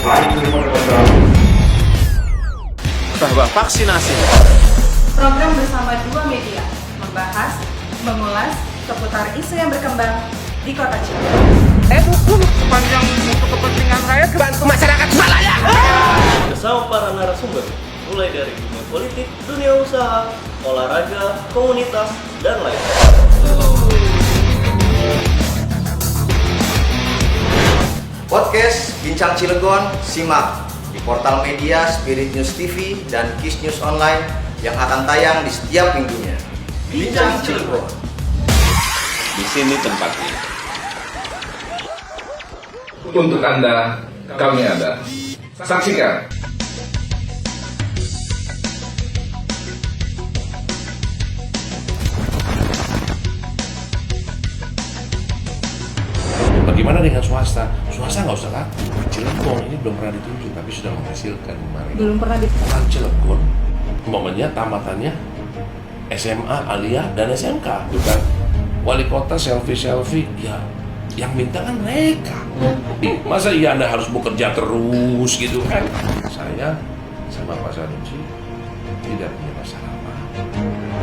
bahwa vaksinasi program bersama dua media membahas, mengulas seputar isu yang berkembang di Kota Cilegon. dukung sepanjang untuk kepentingan rakyat, bantu masyarakat Malaya. Bersama para narasumber, mulai dari dunia politik, dunia usaha, olahraga, komunitas, dan lainnya. Podcast Bincang Cilegon, simak di portal media Spirit News TV dan Kiss News Online yang akan tayang di setiap minggunya. Bincang Cilegon. Di sini tempatnya. Untuk Anda, kami ada. Saksikan. Bagaimana dengan swasta? Swasta nggak usah laku. Cilegon ini belum pernah ditunjuk, tapi sudah menghasilkan kemarin. Belum pernah Orang Cilegon, umpamanya tamatannya SMA, Aliyah, dan SMK. Bukan wali kota selfie, ya yang minta kan mereka. Masa iya Anda harus bekerja terus gitu kan? Saya sama Pak Sanusi tidak punya masalah apa.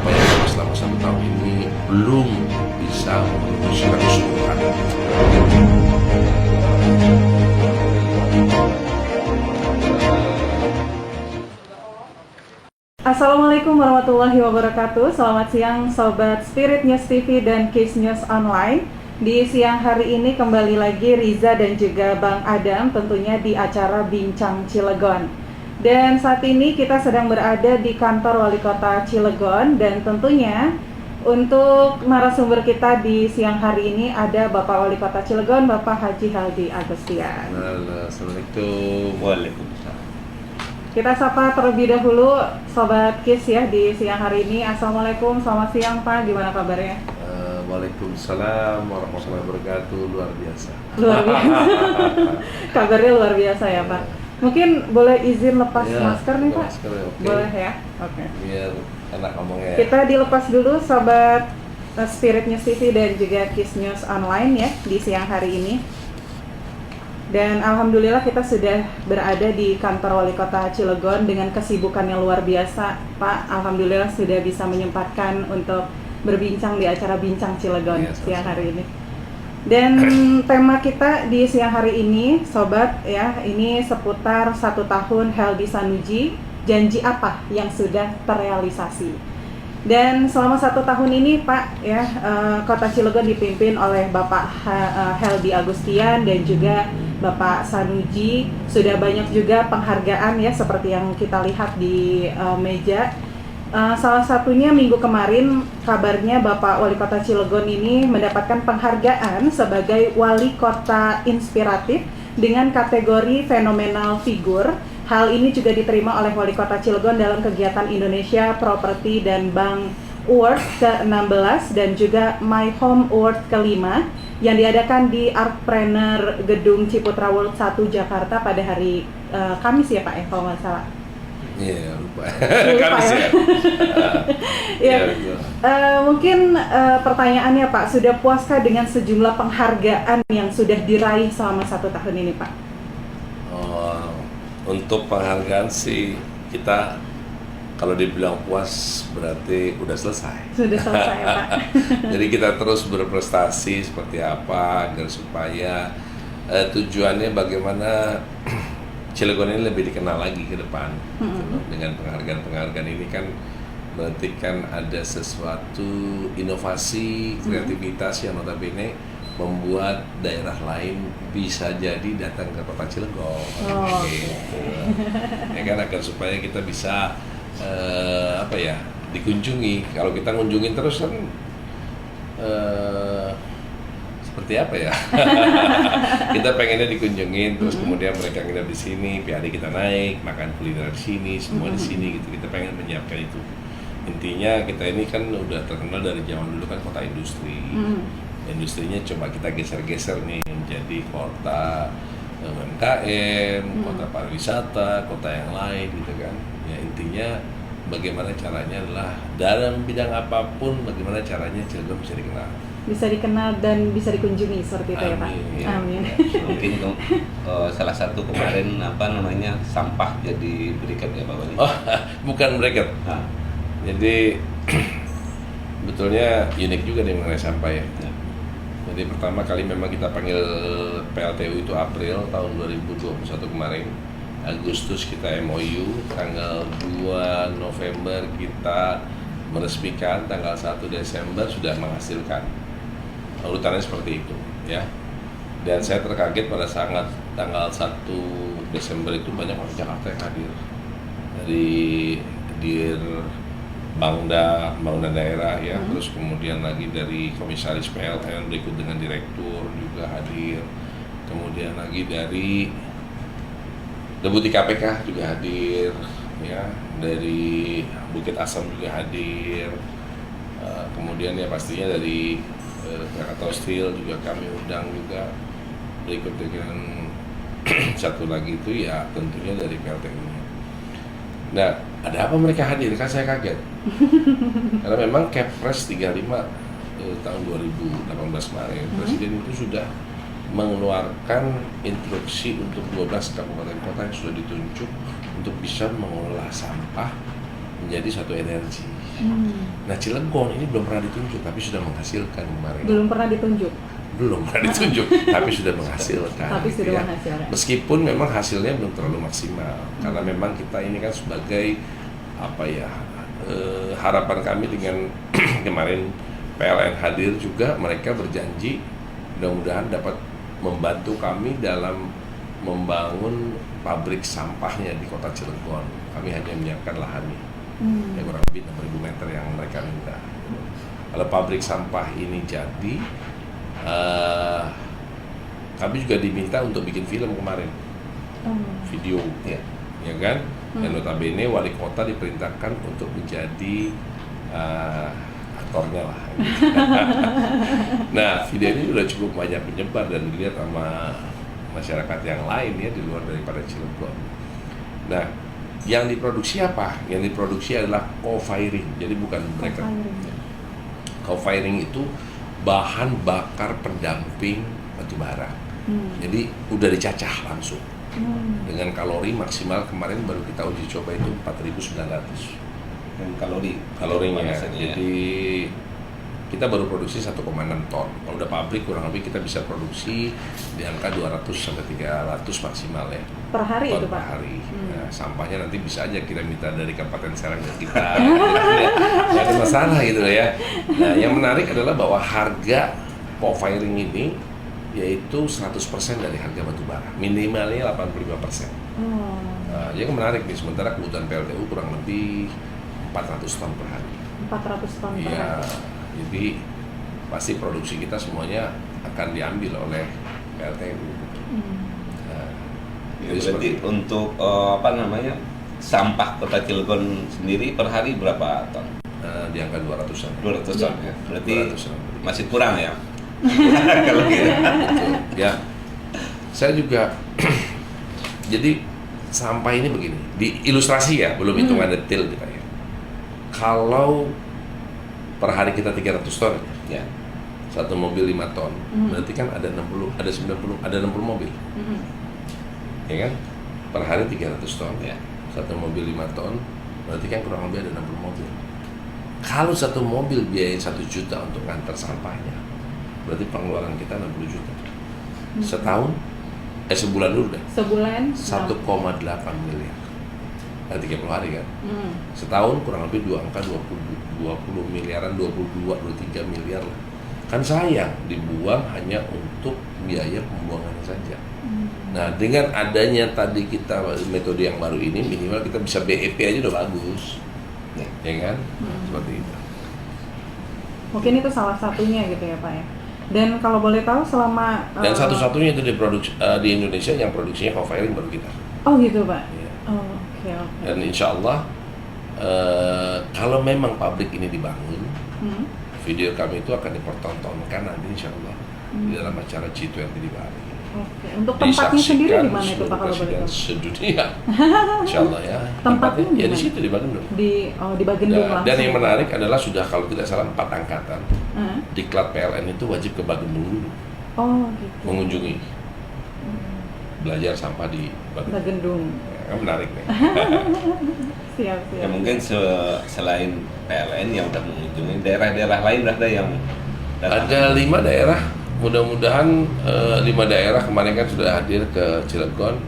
Bayangkan selama 1 tahun ini belum bisa memenuhi syarat keseluruhan. Assalamualaikum warahmatullahi wabarakatuh. Selamat siang Sobat Spirit News TV dan Kiss News Online. Di siang hari ini kembali lagi Riza dan juga Bang Adam tentunya di acara Bincang Cilegon. Dan saat ini kita sedang berada di kantor Wali Kota Cilegon dan tentunya untuk narasumber kita di siang hari ini ada Bapak Wali Kota Cilegon, Bapak Haji Haldi Agustian. Halo, Assalamualaikum. Waalaikumsalam. Kita sapa terlebih dahulu Sobat Kiss ya di siang hari ini. Assalamualaikum, selamat siang Pak, gimana kabarnya? Waalaikumsalam warahmatullahi wabarakatuh. Luar biasa. Luar biasa. Kabarnya luar biasa ya Pak. Mungkin boleh izin lepas Ya, masker nih Pak? masker, oke. Boleh ya? Oke. Biar enak ngomongnya. Kita dilepas dulu Sobat Spirit News TV dan juga Kiss News Online ya di siang hari ini. Dan alhamdulillah kita sudah berada di kantor Wali Kota Cilegon dengan kesibukan yang luar biasa Pak. Alhamdulillah sudah bisa menyempatkan untuk berbincang di acara Bincang Cilegon Ya, siang hari ini. Dan tema kita di siang hari ini Sobat ya, ini seputar 1 tahun Heldy Sanuji, janji apa yang sudah terrealisasi. Dan selama 1 tahun ini Pak ya, Kota Cilegon dipimpin oleh Bapak Heldy Agustian dan juga Bapak Sanuji. Sudah banyak juga penghargaan ya seperti yang kita lihat di meja. Salah satunya minggu kemarin kabarnya Bapak Wali Kota Cilegon ini mendapatkan penghargaan sebagai Wali Kota Inspiratif dengan kategori Fenomenal Figur. Hal ini juga diterima oleh Wali Kota Cilegon dalam kegiatan Indonesia Property dan Bank Award ke-16 dan juga My Home Award ke-5 yang diadakan di Artpreneur Gedung Ciputra World 1 Jakarta pada hari Kamis ya Pak ya kalau nggak salah. Iya, lupa. Lupa Kamis ya. Ya. Ya, mungkin pertanyaannya Pak, sudah puaskah dengan sejumlah penghargaan yang sudah diraih selama 1 tahun ini Pak? Untuk penghargaan sih kita kalau dibilang puas berarti udah selesai. Sudah selesai ya Pak. Jadi kita terus berprestasi seperti apa agar supaya tujuannya bagaimana Cilegon ini lebih dikenal lagi ke depan. Dengan penghargaan-penghargaan ini kan berarti kan ada sesuatu inovasi, kreativitas yang notabene membuat daerah lain bisa jadi datang ke Kota Cilegon. Gitu. Ya kan agar supaya kita bisa dikunjungi. Kalau kita ngunjungin terus kan seperti apa ya? Kita pengennya dikunjungin, terus kemudian mereka nginep di sini, PAD kita naik, makan kuliner di sini, semua di sini gitu. Kita pengen menyiapkan itu. Intinya kita ini kan udah terkenal dari zaman dulu kan kota industri. Industrinya coba kita geser-geser nih menjadi kota UMKM, kota pariwisata, kota yang lain gitu kan. Ya intinya bagaimana caranya adalah dalam bidang apapun bagaimana caranya Cilegon bisa dikenal. bisa dikenal dan bisa dikunjungi seperti itu ya Pak. Amin. Amin. Mungkin salah satu kemarin sampah jadi berikat ya Pak Wali. Oh, bukan bracket. Nah, Jadi betulnya unik juga nih mengenai sampah ya. ya. Jadi pertama kali memang kita panggil PLTU itu April tahun 2021 kemarin. Agustus kita MOU, tanggal 2 November kita meresmikan, tanggal 1 Desember sudah menghasilkan. Urutannya seperti itu ya. Dan saya terkaget pada saat tanggal 1 Desember itu banyak orang Jakarta yang hadir. Dari Dir Bangda daerah ya, terus kemudian lagi dari komisaris PLN berikut dengan direktur juga hadir. Kemudian lagi dari Deputi KPK juga hadir ya, dari Bukit Asam juga hadir. Kemudian ya pastinya dari Krakatau Steel juga kami undang juga, berikut dengan satu lagi itu ya tentunya dari PLTU. Nah, ada apa mereka hadir? Kan saya kaget. Karena memang Kepres 35 tahun 2018 kemarin, Presiden itu sudah mengeluarkan instruksi untuk 12 kabupaten kota yang sudah ditunjuk untuk bisa mengelola sampah menjadi satu energi. Nah, Cilegon ini belum pernah ditunjuk tapi sudah menghasilkan kemarin. Belum pernah ditunjuk. Belum pernah ditunjuk tapi sudah menghasilkan. Tapi sudah ya. menghasilkan. Meskipun memang hasilnya belum terlalu maksimal karena memang kita ini kan sebagai apa ya, harapan kami dengan kemarin PLN hadir juga, mereka berjanji mudah-mudahan dapat membantu kami dalam membangun pabrik sampahnya di kota Cilegon. Kami hanya menyiapkan lahannya, ya kurang lebih 6.000 meter yang mereka minta. Kalau pabrik sampah ini jadi, kami juga diminta untuk bikin film kemarin, video, ya kan? Dan notabene wali kota diperintahkan untuk menjadi aktornya lah. Nah, video ini sudah cukup banyak menyebar dan dilihat sama masyarakat yang lain ya di luar daripada Cilegon. Nah, yang diproduksi apa? Yang diproduksi adalah co-firing, jadi bukan bracket. Co-firing itu bahan bakar pendamping batu bara. Jadi udah dicacah langsung. Dengan kalori maksimal kemarin baru kita uji coba itu 4.900. Dan kalorinya. Bahasanya, Jadi kita baru produksi 1,6 ton. Kalau udah pabrik kurang lebih kita bisa produksi di angka 200 sampai 300 maksimal ya. Per hari Ton itu per Pak? hari. Nah, sampahnya nanti bisa aja kita minta dari Kabupaten Serang ke kita. Nggak ada masalah gitu ya. Nah, yang menarik adalah bahwa harga co-firing ini yaitu 100% dari harga batu bara. Minimalnya 85%. Nah, jadi menarik nih, sementara kebutuhan PLTU kurang lebih 400 ton per hari. 400 ton per Iya, hari. jadi pasti produksi kita semuanya akan diambil oleh PLTU. Nah, Ya, jadi berarti seperti untuk sampah Kota Cilegon sendiri per hari berapa ton? di angka 200-an. 200 ton ya. Berarti 200-an. masih kurang ya. Kalau gitu. Ya, saya juga jadi sampah ini begini, di ilustrasi ya, belum hitungan detail kita ya. Kalau per hari kita 300 ton Ya. satu mobil 5 ton, berarti kan ada 60, ada 90, ada 60 mobil. Ya kan? Per hari 300 ton Ya. satu mobil 5 ton, berarti kan kurang lebih ada 60 mobil. Kalau satu mobil biaya 1 juta untuk ngantar sampahnya, berarti pengeluaran kita 60 juta. Setahun, sebulan dulu deh, Sebulan 1,8 miliar. 30 hari kan. Setahun kurang lebih 2 angka 20 miliaran, 22-23 miliar lah. Kan sayang dibuang hanya untuk biaya pembuangannya saja. Nah, dengan adanya tadi kita metode yang baru ini, minimal kita bisa BEP aja udah bagus. Ya kan? Seperti itu. Mungkin itu salah satunya gitu ya Pak ya. Dan kalau boleh tahu selama Dan satu-satunya itu di Indonesia yang produksinya co-firing baru kita. Oh gitu Pak. Ya. Oh, oke. Dan insya Allah kalau memang pabrik ini dibangun, video kami itu akan dipertontonkan nanti insya Allah di dalam acara G20 di Bali. Oke. Untuk tempatnya sendiri di mana itu Pak kalau boleh presiden tahu? sedunia. Insya Allah ya. Tempatnya di ya di mana? situ di Bagendung. Di Bagendung langsung. Dan yang menarik adalah sudah kalau tidak salah 4 angkatan Heeh. diklat PLN itu wajib ke Bagendung dulu Oh gitu. mengunjungi belajar sampah di Bagendung. Bagendung. Ya, menarik nih. Siap. Ya mungkin selain PLN yang udah mengunjungi daerah-daerah lain ada yang datang. Ada 5 daerah. Mudah-mudahan 5 daerah kemarin kan sudah hadir ke Cilegon.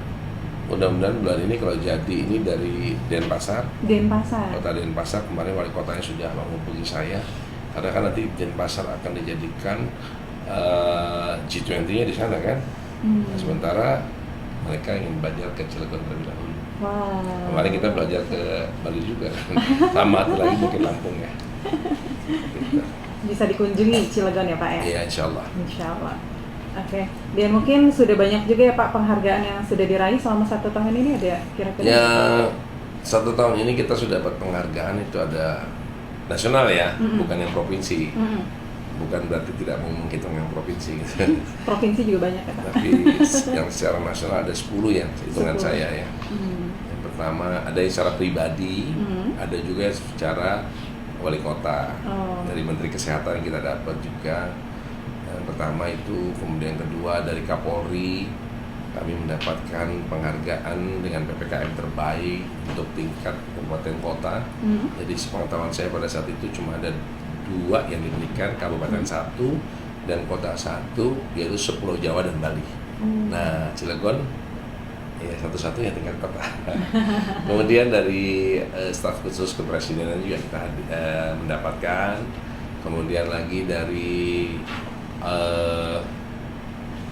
Mudah-mudahan bulan ini kalau jadi ini dari Denpasar. Denpasar. Kota Denpasar kemarin wali kotanya sudah menghubungi saya karena kan nanti Denpasar akan dijadikan G20-nya di sana kan. Nah, sementara mereka ingin belajar ke Cilegon terlebih dahulu. Wow. Kemarin kita belajar ke Bali juga kan. Sama lagi mungkin Lampung ya. Gitu. Bisa dikunjungi Cilegon ya Pak ya? Iya insya Allah. Insya Allah. Oke. Dan mungkin sudah banyak juga ya Pak penghargaan yang sudah diraih selama 1 tahun ini ada kira-kira? Ya 1 tahun ini kita sudah dapat penghargaan itu ada nasional ya, bukan yang provinsi. Bukan berarti tidak mau menghitung yang provinsi gitu. Provinsi juga banyak ya Pak? Tapi yang secara nasional ada 10 ya, hitungan 10. saya ya. Yang pertama ada yang secara pribadi, ada juga secara wali kota. Dari Menteri Kesehatan kita dapat juga. Yang pertama itu, kemudian yang kedua dari Kapolri kami mendapatkan penghargaan dengan PPKM terbaik untuk tingkat kabupaten kota. Jadi sepengetahuan saya pada saat itu cuma ada 2 yang diberikan, kabupaten 1 dan kota 1, yaitu Pulau Jawa dan Bali. Nah Cilegon ya satu-satunya tingkat kota. Kemudian dari staf khusus kepresidenan juga kita mendapatkan. Kemudian lagi dari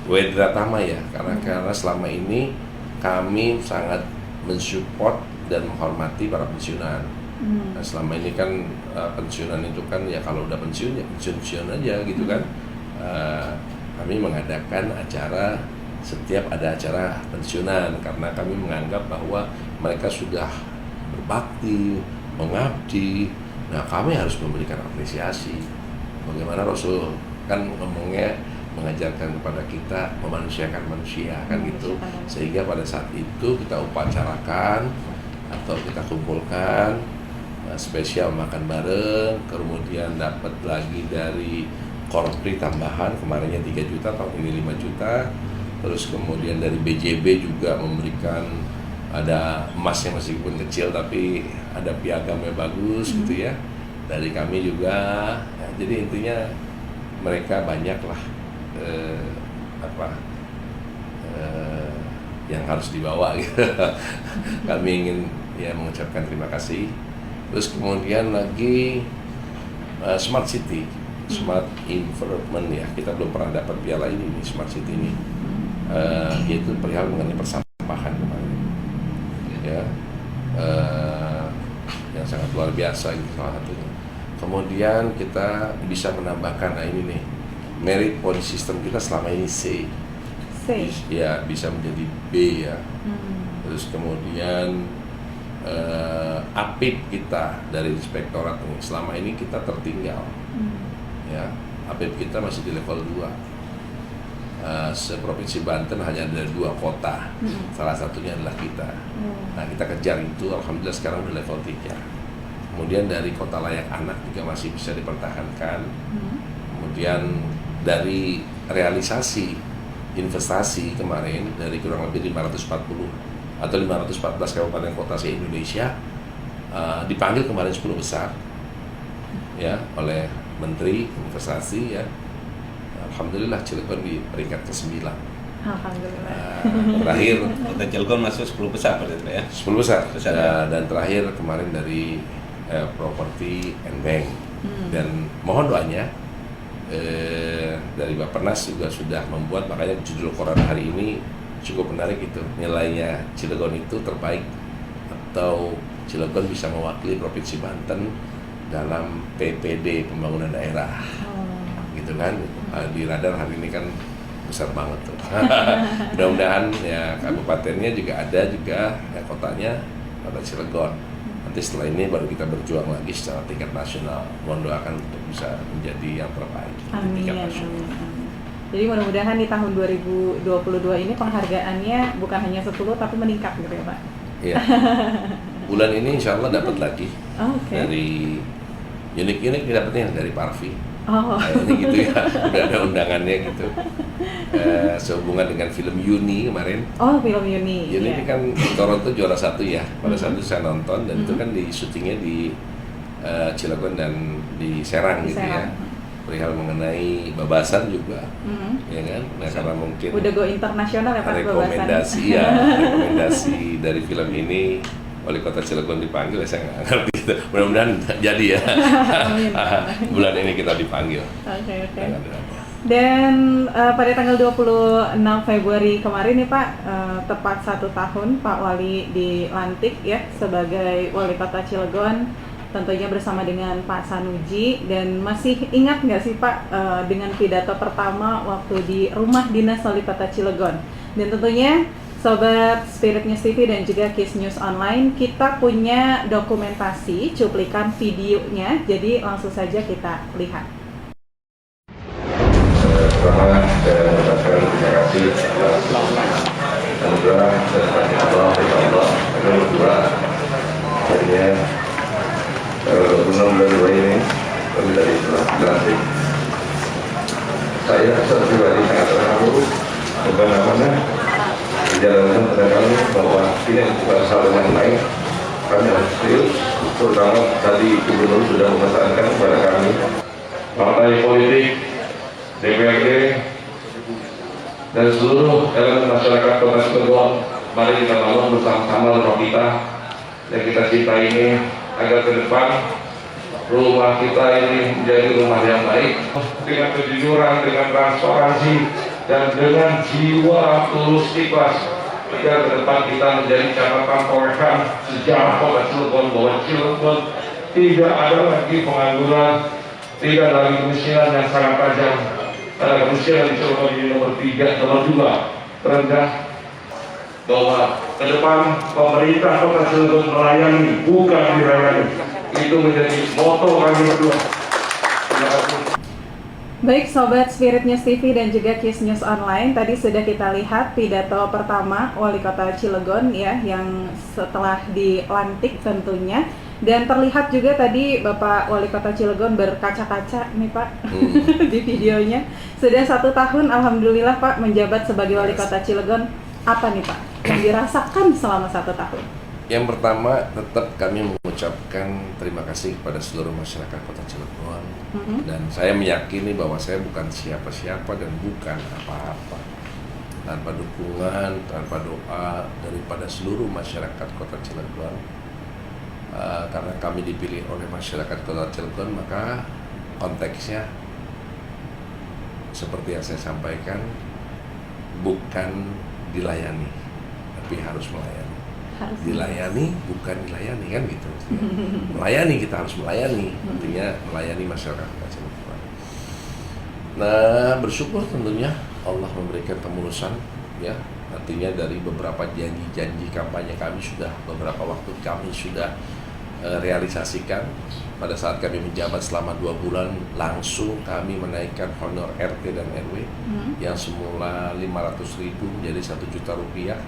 Wedra Tama ya, karena selama ini kami sangat mensupport dan menghormati para pensiunan. Nah, selama ini kan pensiunan itu kan ya kalau udah pensiun ya pensiun aja gitu kan. Kami mengadakan acara setiap ada acara pensiunan karena kami menganggap bahwa mereka sudah berbakti, mengabdi. Nah, kami harus memberikan apresiasi. Bagaimana Rasul kan ngomongnya mengajarkan kepada kita memanusiakan manusia kan gitu. Sehingga pada saat itu kita upacarakan atau kita kumpulkan spesial makan bareng, kemudian dapat lagi dari Korpri tambahan, kemarinnya 3 juta, tahun ini 5 juta. Terus kemudian dari BJB juga memberikan ada emas yang meskipun kecil tapi ada piagamnya bagus gitu ya. Dari kami juga, ya, jadi intinya mereka banyak lah yang harus dibawa gitu. Kami ingin ya mengucapkan terima kasih. Terus kemudian lagi Smart City, Smart Environment ya, kita belum pernah dapat piala ini nih, Smart City ini, yaitu perihal mengenai persampahan kemarin, ya, yang sangat luar biasa gitu salah satunya. Kemudian kita bisa menambahkan, nah ini nih, merit point system kita selama ini C. Ya bisa menjadi B ya. Terus kemudian APIP kita dari inspektorat ini selama ini kita tertinggal. Ya, APIP kita masih di level 2. Seprovinsi Banten hanya ada 2 kota. Salah satunya adalah kita. Nah, kita kejar itu, alhamdulillah sekarang udah level 3. Kemudian dari kota layak anak juga masih bisa dipertahankan. Kemudian dari realisasi investasi kemarin dari kurang lebih 540 atau 514 kabupaten kota se-Indonesia dipanggil kemarin 10 besar ya oleh Menteri Investasi ya. Alhamdulillah Cilegon di peringkat ke-9. Alhamdulillah. Terakhir Kota Cilegon masuk 10 besar berarti ya. 10 besar. Ya. Dan terakhir kemarin dari Property and Bank. Dan mohon doanya dari Bappenas juga sudah membuat, makanya judul koran hari ini cukup menarik itu, nilainya Cilegon itu terbaik atau Cilegon bisa mewakili Provinsi Banten dalam PPD pembangunan daerah, gitu kan. Di radar hari ini kan besar banget tuh. Mudah-mudahan ya kabupatennya juga ada juga ya kotanya kota Cilegon. Nanti setelah ini baru kita berjuang lagi secara tingkat nasional. Mohon doakan untuk bisa menjadi yang terbaik di tingkat nasional. Jadi mudah-mudahan di tahun 2022 ini penghargaannya bukan hanya 10 tapi meningkat gitu ya Pak. Iya. Bulan ini insya Allah dapat lagi Oke. dari unik-unik dapatnya dari Parvi. Oh. Ini gitu ya, udah ada undangannya gitu. Sehubungan dengan film Yuni kemarin. Oh, film Yuni. Yuni ini iya. kan di Toronto juara 1 ya. Pada saat itu saya nonton dan itu kan di syutingnya di Cilegon dan di Serang Di gitu Serang. ya. Perihal mengenai babasan juga, ya kan? Nah karena mungkin Udah go internasional ya Pak rekomendasi ya, rekomendasi dari film ini Wali Kota Cilegon dipanggil, saya nggak ngerti gitu. Mudah-mudahan jadi ya. Amin. Bulan ini kita dipanggil. Oke. Nah, Dan pada tanggal 26 Februari kemarin nih Pak, tepat 1 tahun Pak Wali dilantik ya sebagai Wali Kota Cilegon, tentunya bersama dengan Pak Sanuji. Dan masih ingat nggak sih Pak dengan pidato pertama waktu di rumah dinas Wali Kota Cilegon? Dan tentunya Sobat Spirit News TV dan juga Kiss News Online, kita punya dokumentasi cuplikan videonya, jadi langsung saja kita lihat. Pertama, saya mengucapkan terima kasih atas anugerah dan rahmat Allah dari Allah. Yang kedua, akhirnya tanggal 26 Februari ini kami tadi telah dilantik. Saya secara pribadi sangat terharu bagaimana dijalankan pada kami bahwa ini bukan hal yang lain. Kami harus serius, terutama tadi Gubernur sudah memesankan kepada kami partai politik, DPRD, dan seluruh elemen masyarakat Kota Cilegon, mari kita bangun bersama-sama rumah kita yang kita cintai ini agar ke depan rumah kita ini menjadi rumah yang baik dengan kejujuran, dengan transparansi, dan dengan jiwa tulus ikhlas agar ke depan kita menjadi catatan torehan sejarah Kota Cilegon bahwa Cilegon tidak ada lagi pengangguran, tidak ada lagi kemiskinan yang sangat tajam. Karena kemiskinan di Cilegon ini nomor 3, nomor 2 terendah. Bahwa ke depan pemerintah Kota Cilegon melayani, bukan dilayani. Itu menjadi moto kami berdua. Terima kasih. Baik Sobat Spirit News TV dan juga Kiss News Online, tadi sudah kita lihat pidato pertama Wali Kota Cilegon ya, yang setelah dilantik tentunya. Dan terlihat juga tadi Bapak Wali Kota Cilegon berkaca-kaca nih Pak di videonya. Sudah 1 tahun Alhamdulillah Pak menjabat sebagai Wali Kota Cilegon. Apa nih Pak yang dirasakan selama 1 tahun? Yang pertama, tetap kami mengucapkan terima kasih kepada seluruh masyarakat Kota Cilegon. Dan saya meyakini bahwa saya bukan siapa-siapa dan bukan apa-apa tanpa dukungan, tanpa doa daripada seluruh masyarakat Kota Cilegon. Karena kami dipilih oleh masyarakat Kota Cilegon, maka konteksnya seperti yang saya sampaikan, bukan dilayani, tapi harus melayani. Dilayani bukan dilayani, kan gitu. Melayani, kita harus melayani, artinya melayani masyarakat Kota Cilegon. Nah, bersyukur tentunya Allah memberikan kemulusan ya, artinya dari beberapa janji-janji kampanye kami sudah beberapa waktu kami sudah realisasikan. Pada saat kami menjabat selama 2 bulan, langsung kami menaikkan honor RT dan RW yang semula 500.000 menjadi 1 juta rupiah,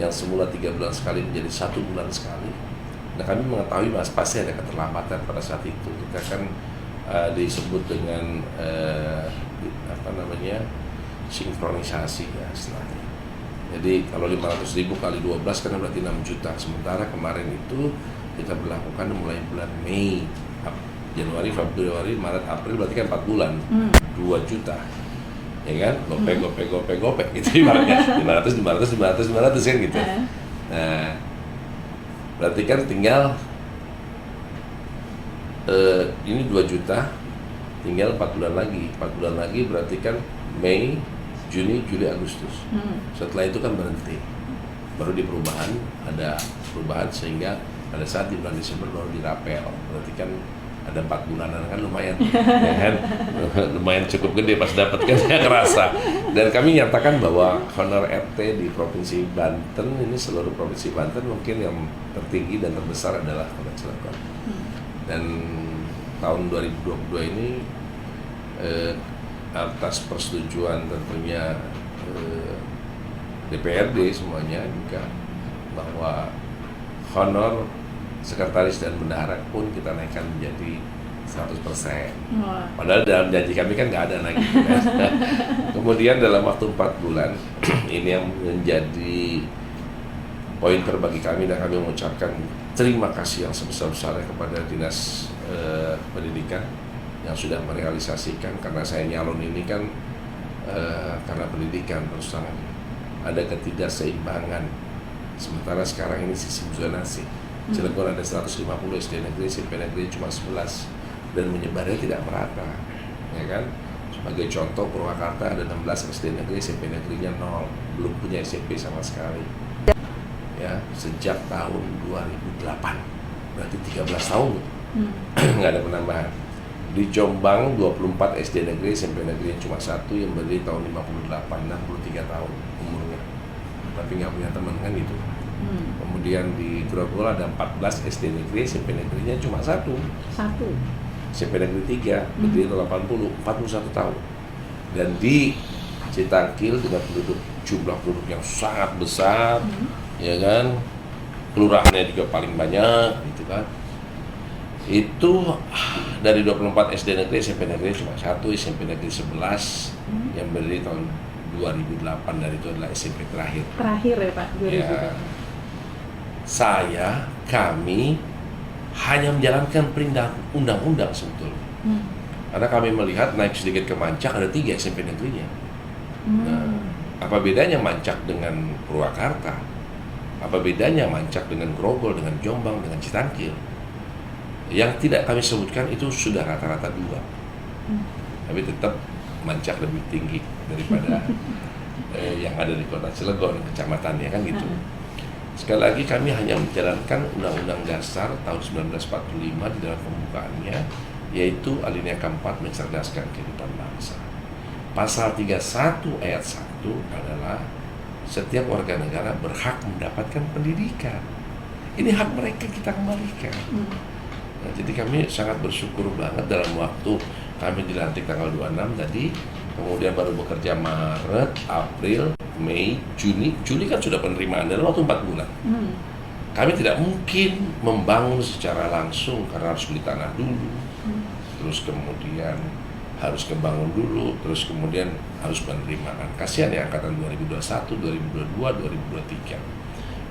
yang semula 3 bulan sekali menjadi 1 bulan sekali. Nah, kami mengetahui mas pasti ada keterlambatan pada saat itu. Kita kan disebut dengan sinkronisasi ya istilahnya. Jadi kalau 500.000 kali 12 kan berarti 6 juta. Sementara kemarin itu kita berlakukan mulai bulan Mei, Januari, Februari, Maret, April, berarti kan 4 bulan, 2 juta, ya kan? Gopek gitu ibaratnya, 500 kan gitu. Nah, berarti kan tinggal ini 2 juta, tinggal 4 bulan lagi berarti kan Mei, Juni, Juli, Agustus. Setelah itu kan berhenti, baru di perubahan ada perubahan sehingga pada saat di bulan Desember baru dirapel, berarti kan ada 4 bulanan, kan lumayan, ya kan? Lumayan cukup gede pas dapat kan, ya kerasa. Dan kami nyatakan bahwa honor RT di Provinsi Banten ini, seluruh Provinsi Banten mungkin yang tertinggi dan terbesar adalah Kota Cilegon. Dan tahun 2022 ini atas persetujuan tentunya DPRD semuanya juga, bahwa honor sekretaris dan bendahara pun kita naikkan menjadi 100%. Padahal dalam janji kami kan nggak ada lagi. Kemudian dalam waktu 4 bulan ini yang menjadi pointer bagi kami, dan kami mengucapkan terima kasih yang sebesar-besarnya kepada Dinas Pendidikan yang sudah merealisasikan, karena saya nyalon ini kan karena pendidikan. Terus terang ada ketidakseimbangan. Sementara sekarang ini sistem zonasi. Cilegon ada 150 SD negeri, SMP negeri cuma 11, dan menyebarnya tidak merata, ya kan? Sebagai contoh, Purwakarta ada 16 SD negeri, SMP negerinya 0, belum punya SMP sama sekali. Ya, sejak tahun 2008, berarti 13 tahun nggak ada penambahan. Di Jombang 24 SD negeri, SMP negeri cuma 1 yang berdiri tahun 58, 63 tahun umurnya, tapi nggak punya teman kan gitu. Kemudian di Grogol ada 14 SD negeri, SMP negerinya cuma 1. SMP negeri 3, berdiri 81 tahun. Dan di Citangkil dengan jumlah penduduk yang sangat besar, ya kan, kelurahannya juga paling banyak, gitu kan. Itu dari 24 SD negeri, SMP negeri cuma 1, SMP negeri 11 yang berdiri tahun 2008, dan itu adalah SMP terakhir. Terakhir ya Pak, 2008. Kami hanya menjalankan perintah undang-undang sebetulnya. Karena kami melihat naik sedikit ke Mancak ada 3 SMP negerinya. Nah, apa bedanya Mancak dengan Purwakarta? Apa bedanya Mancak dengan Grogol, dengan Jombang, dengan Citangkil? Yang tidak kami sebutkan itu sudah rata-rata 2. Tapi tetap Mancak lebih tinggi daripada yang ada di Kota Cilegon, kecamatannya kan gitu. Sekali lagi kami hanya menjalankan Undang-Undang Dasar tahun 1945 di dalam pembukaannya, yaitu alinea keempat mencerdaskan kehidupan bangsa. Pasal 31 ayat 1 adalah setiap warga negara berhak mendapatkan pendidikan. Ini hak mereka, kita kembalikan. Nah, jadi kami sangat bersyukur banget dalam waktu kami dilantik tanggal 26 tadi, kemudian baru bekerja Maret, April, Mei, Juni kan sudah penerimaan dalam waktu 4 bulan. Kami tidak mungkin membangun secara langsung karena harus beli tanah dulu, terus kemudian harus kebangun dulu, terus kemudian harus penerimaan. Kasihan ya angkatan 2021, 2022, 2023.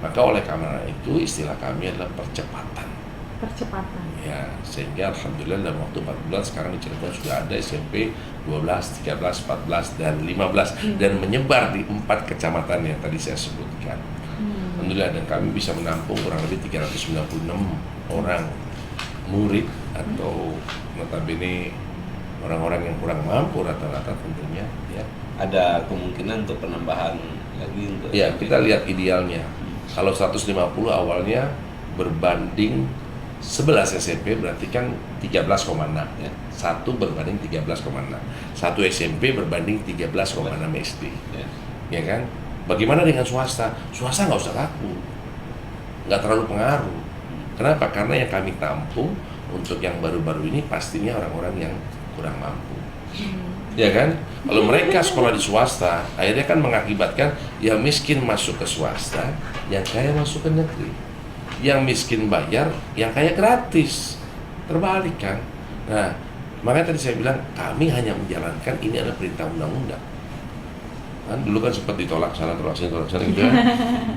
Maka oleh karena itu istilah kami adalah percepatan. Ya, sehingga alhamdulillah dalam waktu 4 bulan sekarang di Cirebon sudah ada SMP 12, 13, 14, dan 15 dan menyebar di 4 kecamatan yang tadi saya sebutkan. Alhamdulillah, dan kami bisa menampung kurang lebih 396 orang murid atau notabene orang-orang yang kurang mampu rata-rata tentunya, ya. Ada kemungkinan untuk penambahan lagi untuk ya, kita lihat idealnya. Kalau 150 awalnya berbanding 11 SMP berarti kan 13,6 ya. 1 berbanding 13,6. 1 SMP berbanding 13,6 SD. Ya kan? Bagaimana dengan swasta? Swasta nggak usah laku. Nggak terlalu pengaruh. Kenapa? Karena yang kami tampung untuk yang baru-baru ini pastinya orang-orang yang kurang mampu. Ya kan? Kalau mereka sekolah di swasta, akhirnya kan mengakibatkan yang miskin masuk ke swasta, yang kaya masuk ke negeri. Yang miskin bayar, yang kaya gratis. Terbalik kan? Nah, makanya tadi saya bilang kami hanya menjalankan ini adalah perintah undang-undang. Kan dulu kan sempat ditolak sana gitu ya.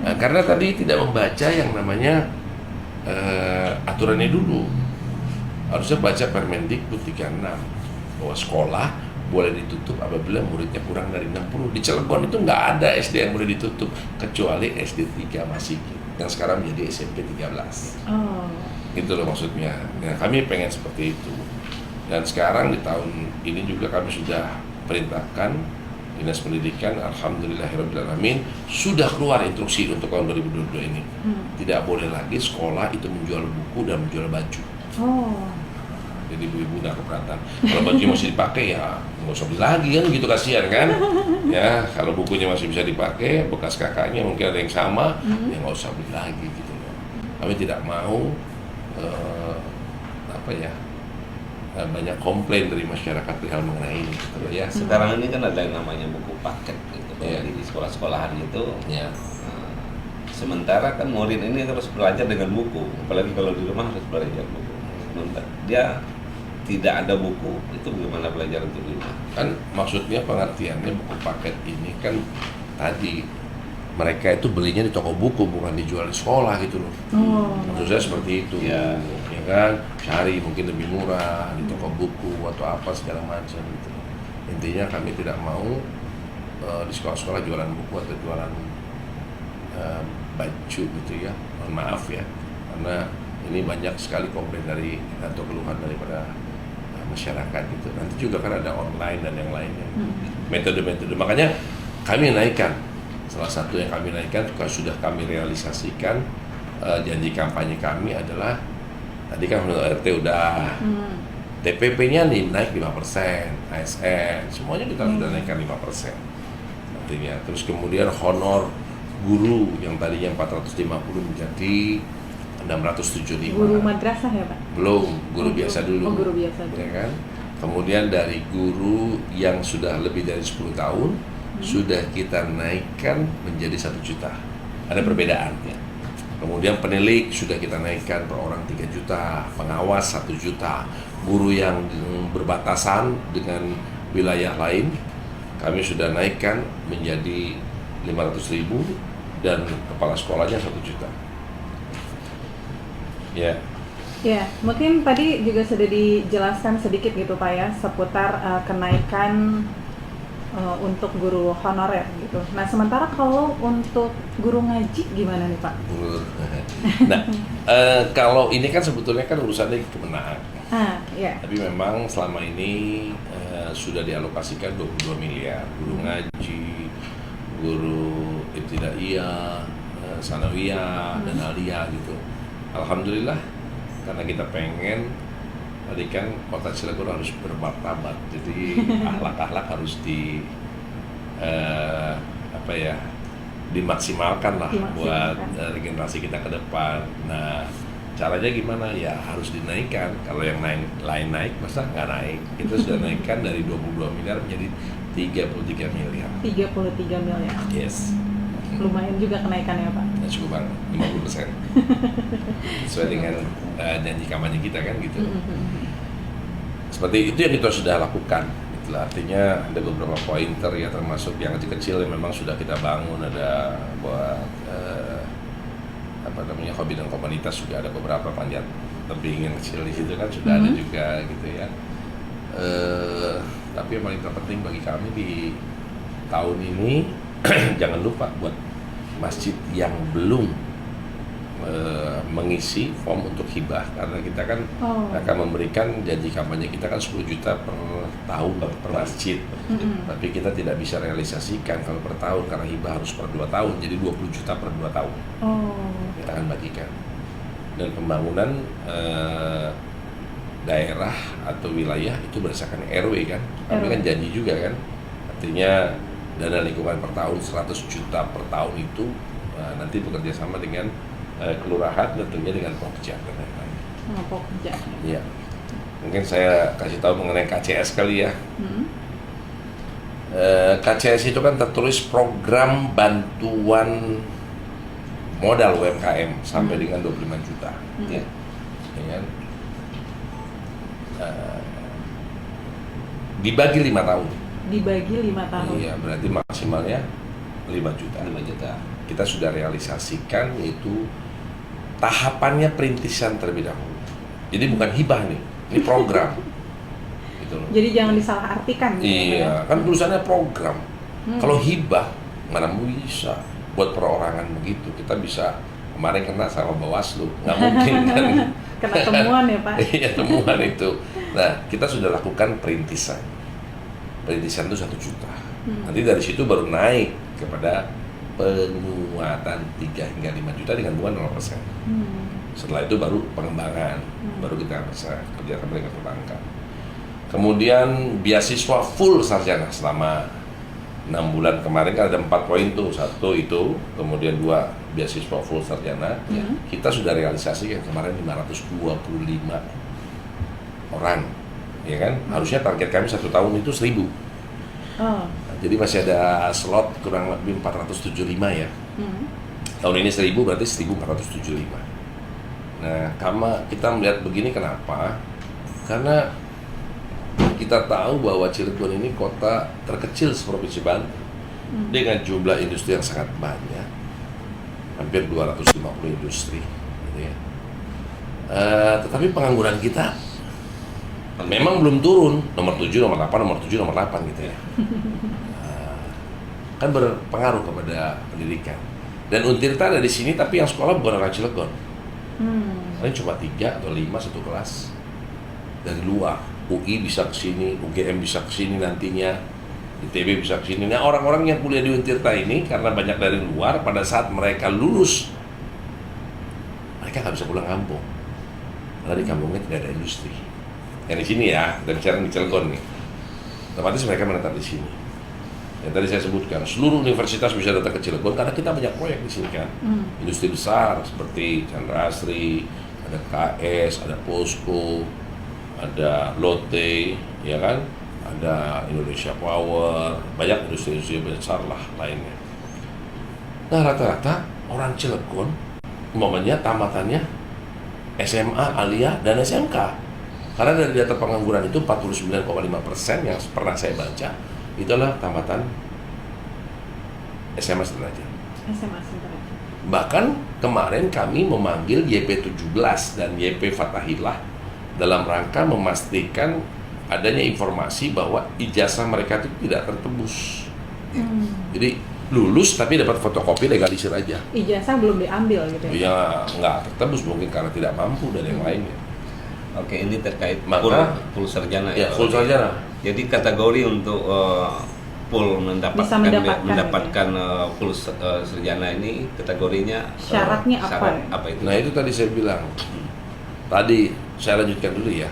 Nah, karena tadi tidak membaca yang namanya aturannya dulu. Harusnya baca Permendikbud 36 bahwa sekolah boleh ditutup apabila muridnya kurang dari 60. Di Cilegon itu nggak ada SD yang boleh ditutup kecuali SD 3 masih yang sekarang menjadi SMP 13. Itu loh maksudnya. Nah, kami pengen seperti itu. Dan sekarang di tahun ini juga kami sudah perintahkan Dinas Pendidikan, alhamdulillahirrahmanirrahim, sudah keluar instruksi untuk tahun 2022 ini. Tidak boleh lagi sekolah itu menjual buku dan menjual baju. Jadi ibu-ibu udah keberatan. Kalau bajunya masih dipakai ya nggak usah beli lagi kan, gitu kasihan kan. Ya kalau bukunya masih bisa dipakai, bekas kakaknya mungkin ada yang sama, ya nggak usah beli lagi gitu loh. Kami tidak mau banyak komplain dari masyarakat perihal mengenai ini gitu ya. Sekarang ini kan ada yang namanya buku paket gitu, Iya. di sekolah-sekolahan itu. Ya. Sementara kan murid ini harus belajar dengan buku, apalagi kalau di rumah harus belajar buku. Sementara dia tidak ada buku, itu bagaimana belajar untuk di rumah? Kan maksudnya pengertiannya buku paket ini kan tadi mereka itu belinya di toko buku, bukan dijual di sekolah gitu loh. Oh. Maksud saya seperti itu. Ya. Ya kan, cari mungkin lebih murah di toko buku atau apa segala macam gitu. Intinya kami tidak mau di sekolah-sekolah jualan buku atau jualan baju gitu ya. Mohon maaf ya, karena ini banyak sekali komplain dari atau keluhan daripada masyarakat gitu. Nanti juga kan ada online dan yang lainnya. Metode-metode, makanya kami naikkan. Salah satu yang kami naikkan juga sudah kami realisasikan. Janji kampanye kami adalah tadi kan RT udah TPP-nya nih naik 5%, ASN semuanya kita sudah naikkan 5% nantinya. Terus kemudian honor guru yang tadinya 450 menjadi 675. Guru madrasah ya Pak? Belum, guru biasa dulu. Oh, guru biasa dulu. Ya kan? Kemudian dari guru yang sudah lebih dari 10 tahun sudah kita naikkan menjadi 1 juta. Ada perbedaan ya. Kemudian penilik sudah kita naikkan per orang 3 juta, pengawas 1 juta, guru yang berbatasan dengan wilayah lain kami sudah naikkan menjadi 500.000 dan kepala sekolahnya 1 juta. Ya. Ya, mungkin tadi juga sudah dijelaskan sedikit gitu Pak ya seputar kenaikan untuk guru honorer gitu. Nah, sementara kalau untuk guru ngaji gimana nih Pak? Nah, kalau ini kan sebetulnya kan urusannya Kemenang. Ya. Tapi memang selama ini sudah dialokasikan 22 miliar guru ngaji, guru ibtidaiyah, sanawiyah dan aliyah gitu. Alhamdulillah karena kita pengen tadi kan kota Cilegon harus bermartabat, jadi akhlak-akhlak harus dimaksimalkan lah buat regenerasi kita ke depan. Nah, caranya gimana? Ya harus dinaikkan. Kalau yang lain naik, masa nggak naik? Kita sudah naikkan dari 22 miliar menjadi 33 miliar. 33 miliar. Yes. Lumayan juga kenaikannya Pak. Nah, cukup banget, 50%. Sesuai dengan janji kampanye kita kan gitu. Seperti itu yang kita sudah lakukan. Itulah artinya ada beberapa pointer ya, termasuk yang kecil-kecil yang memang sudah kita bangun. Ada buat hobi dan komunitas juga ada beberapa panjat tebing yang kecil di situ kan sudah ada juga gitu ya. Tapi yang paling terpenting bagi kami di tahun ini jangan lupa buat masjid yang belum mengisi form untuk hibah, karena kita kan akan memberikan janji kampanye kita kan 10 juta per tahun per masjid. Tapi kita tidak bisa realisasikan kalau per tahun karena hibah harus per 2 tahun, jadi 20 juta per 2 tahun. Kita akan bagikan. Dan pembangunan daerah atau wilayah itu berdasarkan RW kan. Kami kan janji juga kan. Artinya dana lingkungan per tahun 100 juta per tahun itu nanti bekerja sama dengan kelurahan, tentunya dengan Pokja dan lain-lain. Pokja. Iya. Mungkin saya kasih tahu mengenai KCS kali ya. KCS itu kan tertulis program bantuan modal UMKM sampai dengan 25 juta. Ya. Dengan dibagi 5 tahun. Dibagi 5 tahun. Iya, berarti maksimalnya 5 juta. 5 juta. Kita sudah realisasikan, yaitu tahapannya perintisan terlebih dahulu. Jadi bukan hibah nih, ini program. Gitu loh. Jadi jangan disalahartikan. Iya, kan tulisannya program. Kalau hibah mana bisa buat perorangan begitu. Kita bisa kemarin kena sama Bawaslu, nggak mungkin kan? Kena temuan ya Pak. Iya, temuan itu. Nah, kita sudah lakukan perintisan. Perintisan itu 1 juta. Nanti dari situ baru naik kepada penguatan 3 hingga 5 juta dengan bunga 0%. Setelah itu baru pengembangan, baru kita bisa kerjasama dengan perbankan. Kemudian beasiswa full sarjana selama 6 bulan kemarin kan ada 4 poin tuh. 1 itu, kemudian 2 beasiswa full sarjana. Kita sudah realisasi yang kemarin 525 orang ya kan? Harusnya target kami 1 tahun itu 1.000. Oh. Jadi masih ada slot kurang lebih 475 ya. Tahun ini 1.000 berarti 1.475. Nah, kita melihat begini kenapa? Karena kita tahu bahwa Cilegon ini kota terkecil seprovinsi Banten dengan jumlah industri yang sangat banyak, hampir 250 industri, gitu ya. Tetapi pengangguran kita memang belum turun, nomor 7, nomor 8, nomor 7, nomor 8 gitu ya. Kan berpengaruh kepada pendidikan. Dan Untirta ada di sini, tapi yang sekolah bukan orang Cilegon. Paling cuma 3 atau 5 satu kelas dari luar. UI bisa ke sini, UGM bisa ke sini nantinya, ITB bisa ke sini. Nah, orang-orang yang kuliah di Untirta ini karena banyak dari luar, pada saat mereka lulus, mereka nggak bisa pulang kampung. Karena di kampungnya tidak ada industri. Yang di sini ya, dan bicara di Cilegon nih, otomatis mereka menetap di sini. Yang tadi saya sebutkan, seluruh universitas bisa datang ke Cilegon karena kita banyak proyek di sini kan. Industri besar seperti Chandra Asri, ada KS, ada Posko, ada Lotte, ya kan? Ada Indonesia Power, banyak industri-industri besar lah lainnya. Nah, rata-rata orang Cilegon, umpamanya tamatannya SMA, Aliyah, dan SMK. Karena dari data pengangguran itu 49,5% yang pernah saya baca, itu adalah tamatan SMA sederajat. SMA sederajat. Bahkan kemarin kami memanggil YP17 dan YP Fathahillah dalam rangka memastikan adanya informasi bahwa ijazah mereka itu tidak tertebus. Jadi lulus tapi dapat fotokopi legalisir aja. Ijazah belum diambil gitu ya? Ya nggak tertebus mungkin karena tidak mampu dan yang lainnya. Oke, ini terkait Maka, full sarjana ya. Full sarjana. Jadi kategori untuk full mendapatkan full sarjana ini kategorinya syaratnya apa? Apa itu? Nah itu tadi saya bilang. Tadi saya lanjutkan dulu ya.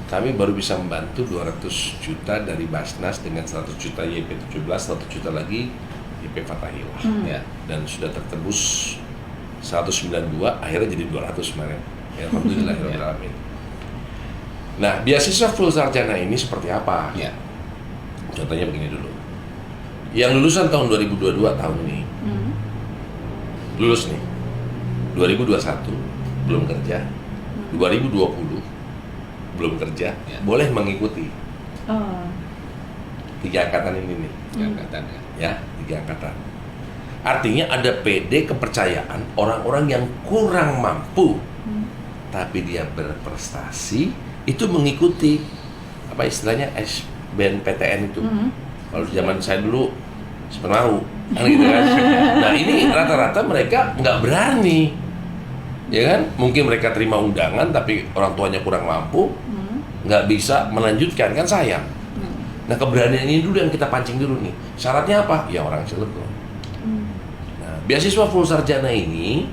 Kami baru bisa membantu 200 juta dari Basnas dengan 100 juta YP17, 100 juta lagi YP Fathahillah. Ya. Dan Sudah tertebus 192, akhirnya jadi 200 kemarin. Ya, alhamdulillah. Nah, beasiswa full sarjana ini seperti apa? Ya. Contohnya begini dulu. Yang lulusan tahun 2022 tahun ini, lulus nih, 2021 belum kerja, 2020 belum kerja, ya. Boleh mengikuti 3 angkatan ini nih. 3 angkatan Ya, 3 angkatan. Artinya ada PD kepercayaan orang-orang yang kurang mampu, tapi dia berprestasi, itu mengikuti apa istilahnya SBMPTN itu. Kalau zaman saya dulu sepenuh kan gitu kan. Nah ini rata-rata mereka nggak berani, ya kan? Mungkin mereka terima undangan tapi orang tuanya kurang mampu, nggak bisa melanjutkan, kan sayang. Nah keberanian ini dulu yang kita pancing dulu nih. Syaratnya apa? Ya orang Cilegon. Nah beasiswa full sarjana ini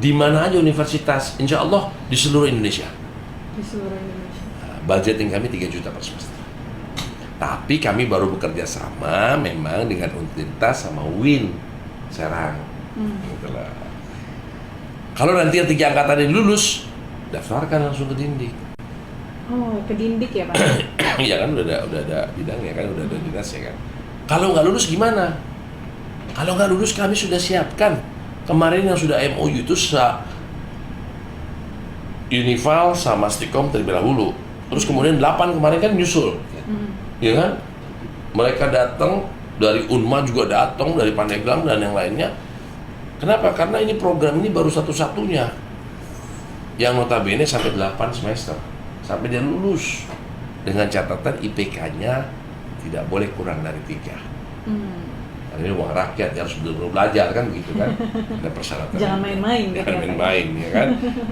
di mana aja universitas, insya Allah di seluruh Indonesia. Di seluruh Indonesia. Nah, budgeting kami 3 juta per semester. Tapi kami baru bekerja sama memang dengan Untirta sama UIN Serang. Gitulah. Kalau nanti yang 3 angkatan ini lulus, daftarkan langsung ke Dindik. Oh, ke Dindik ya Pak? Iya kan udah ada bidangnya kan, udah ada dinasnya kan. Kalau nggak lulus gimana? Kalau nggak lulus kami sudah siapkan. Kemarin yang sudah MOU itu Unival sama Stikom terlebih dahulu. Terus kemudian 8 kemarin kan nyusul. Ya kan? Mereka datang dari Unma juga datang, dari Pandeglang dan yang lainnya. Kenapa? Karena ini program ini baru satu-satunya yang notabene sampai 8 semester. Sampai dia lulus dengan catatan IPK-nya tidak boleh kurang dari 3. Karena ini uang rakyat, harus benar-benar belajar kan begitu kan. Ada persyaratan. Jangan main-main gitu. Jangan main-main ya kan.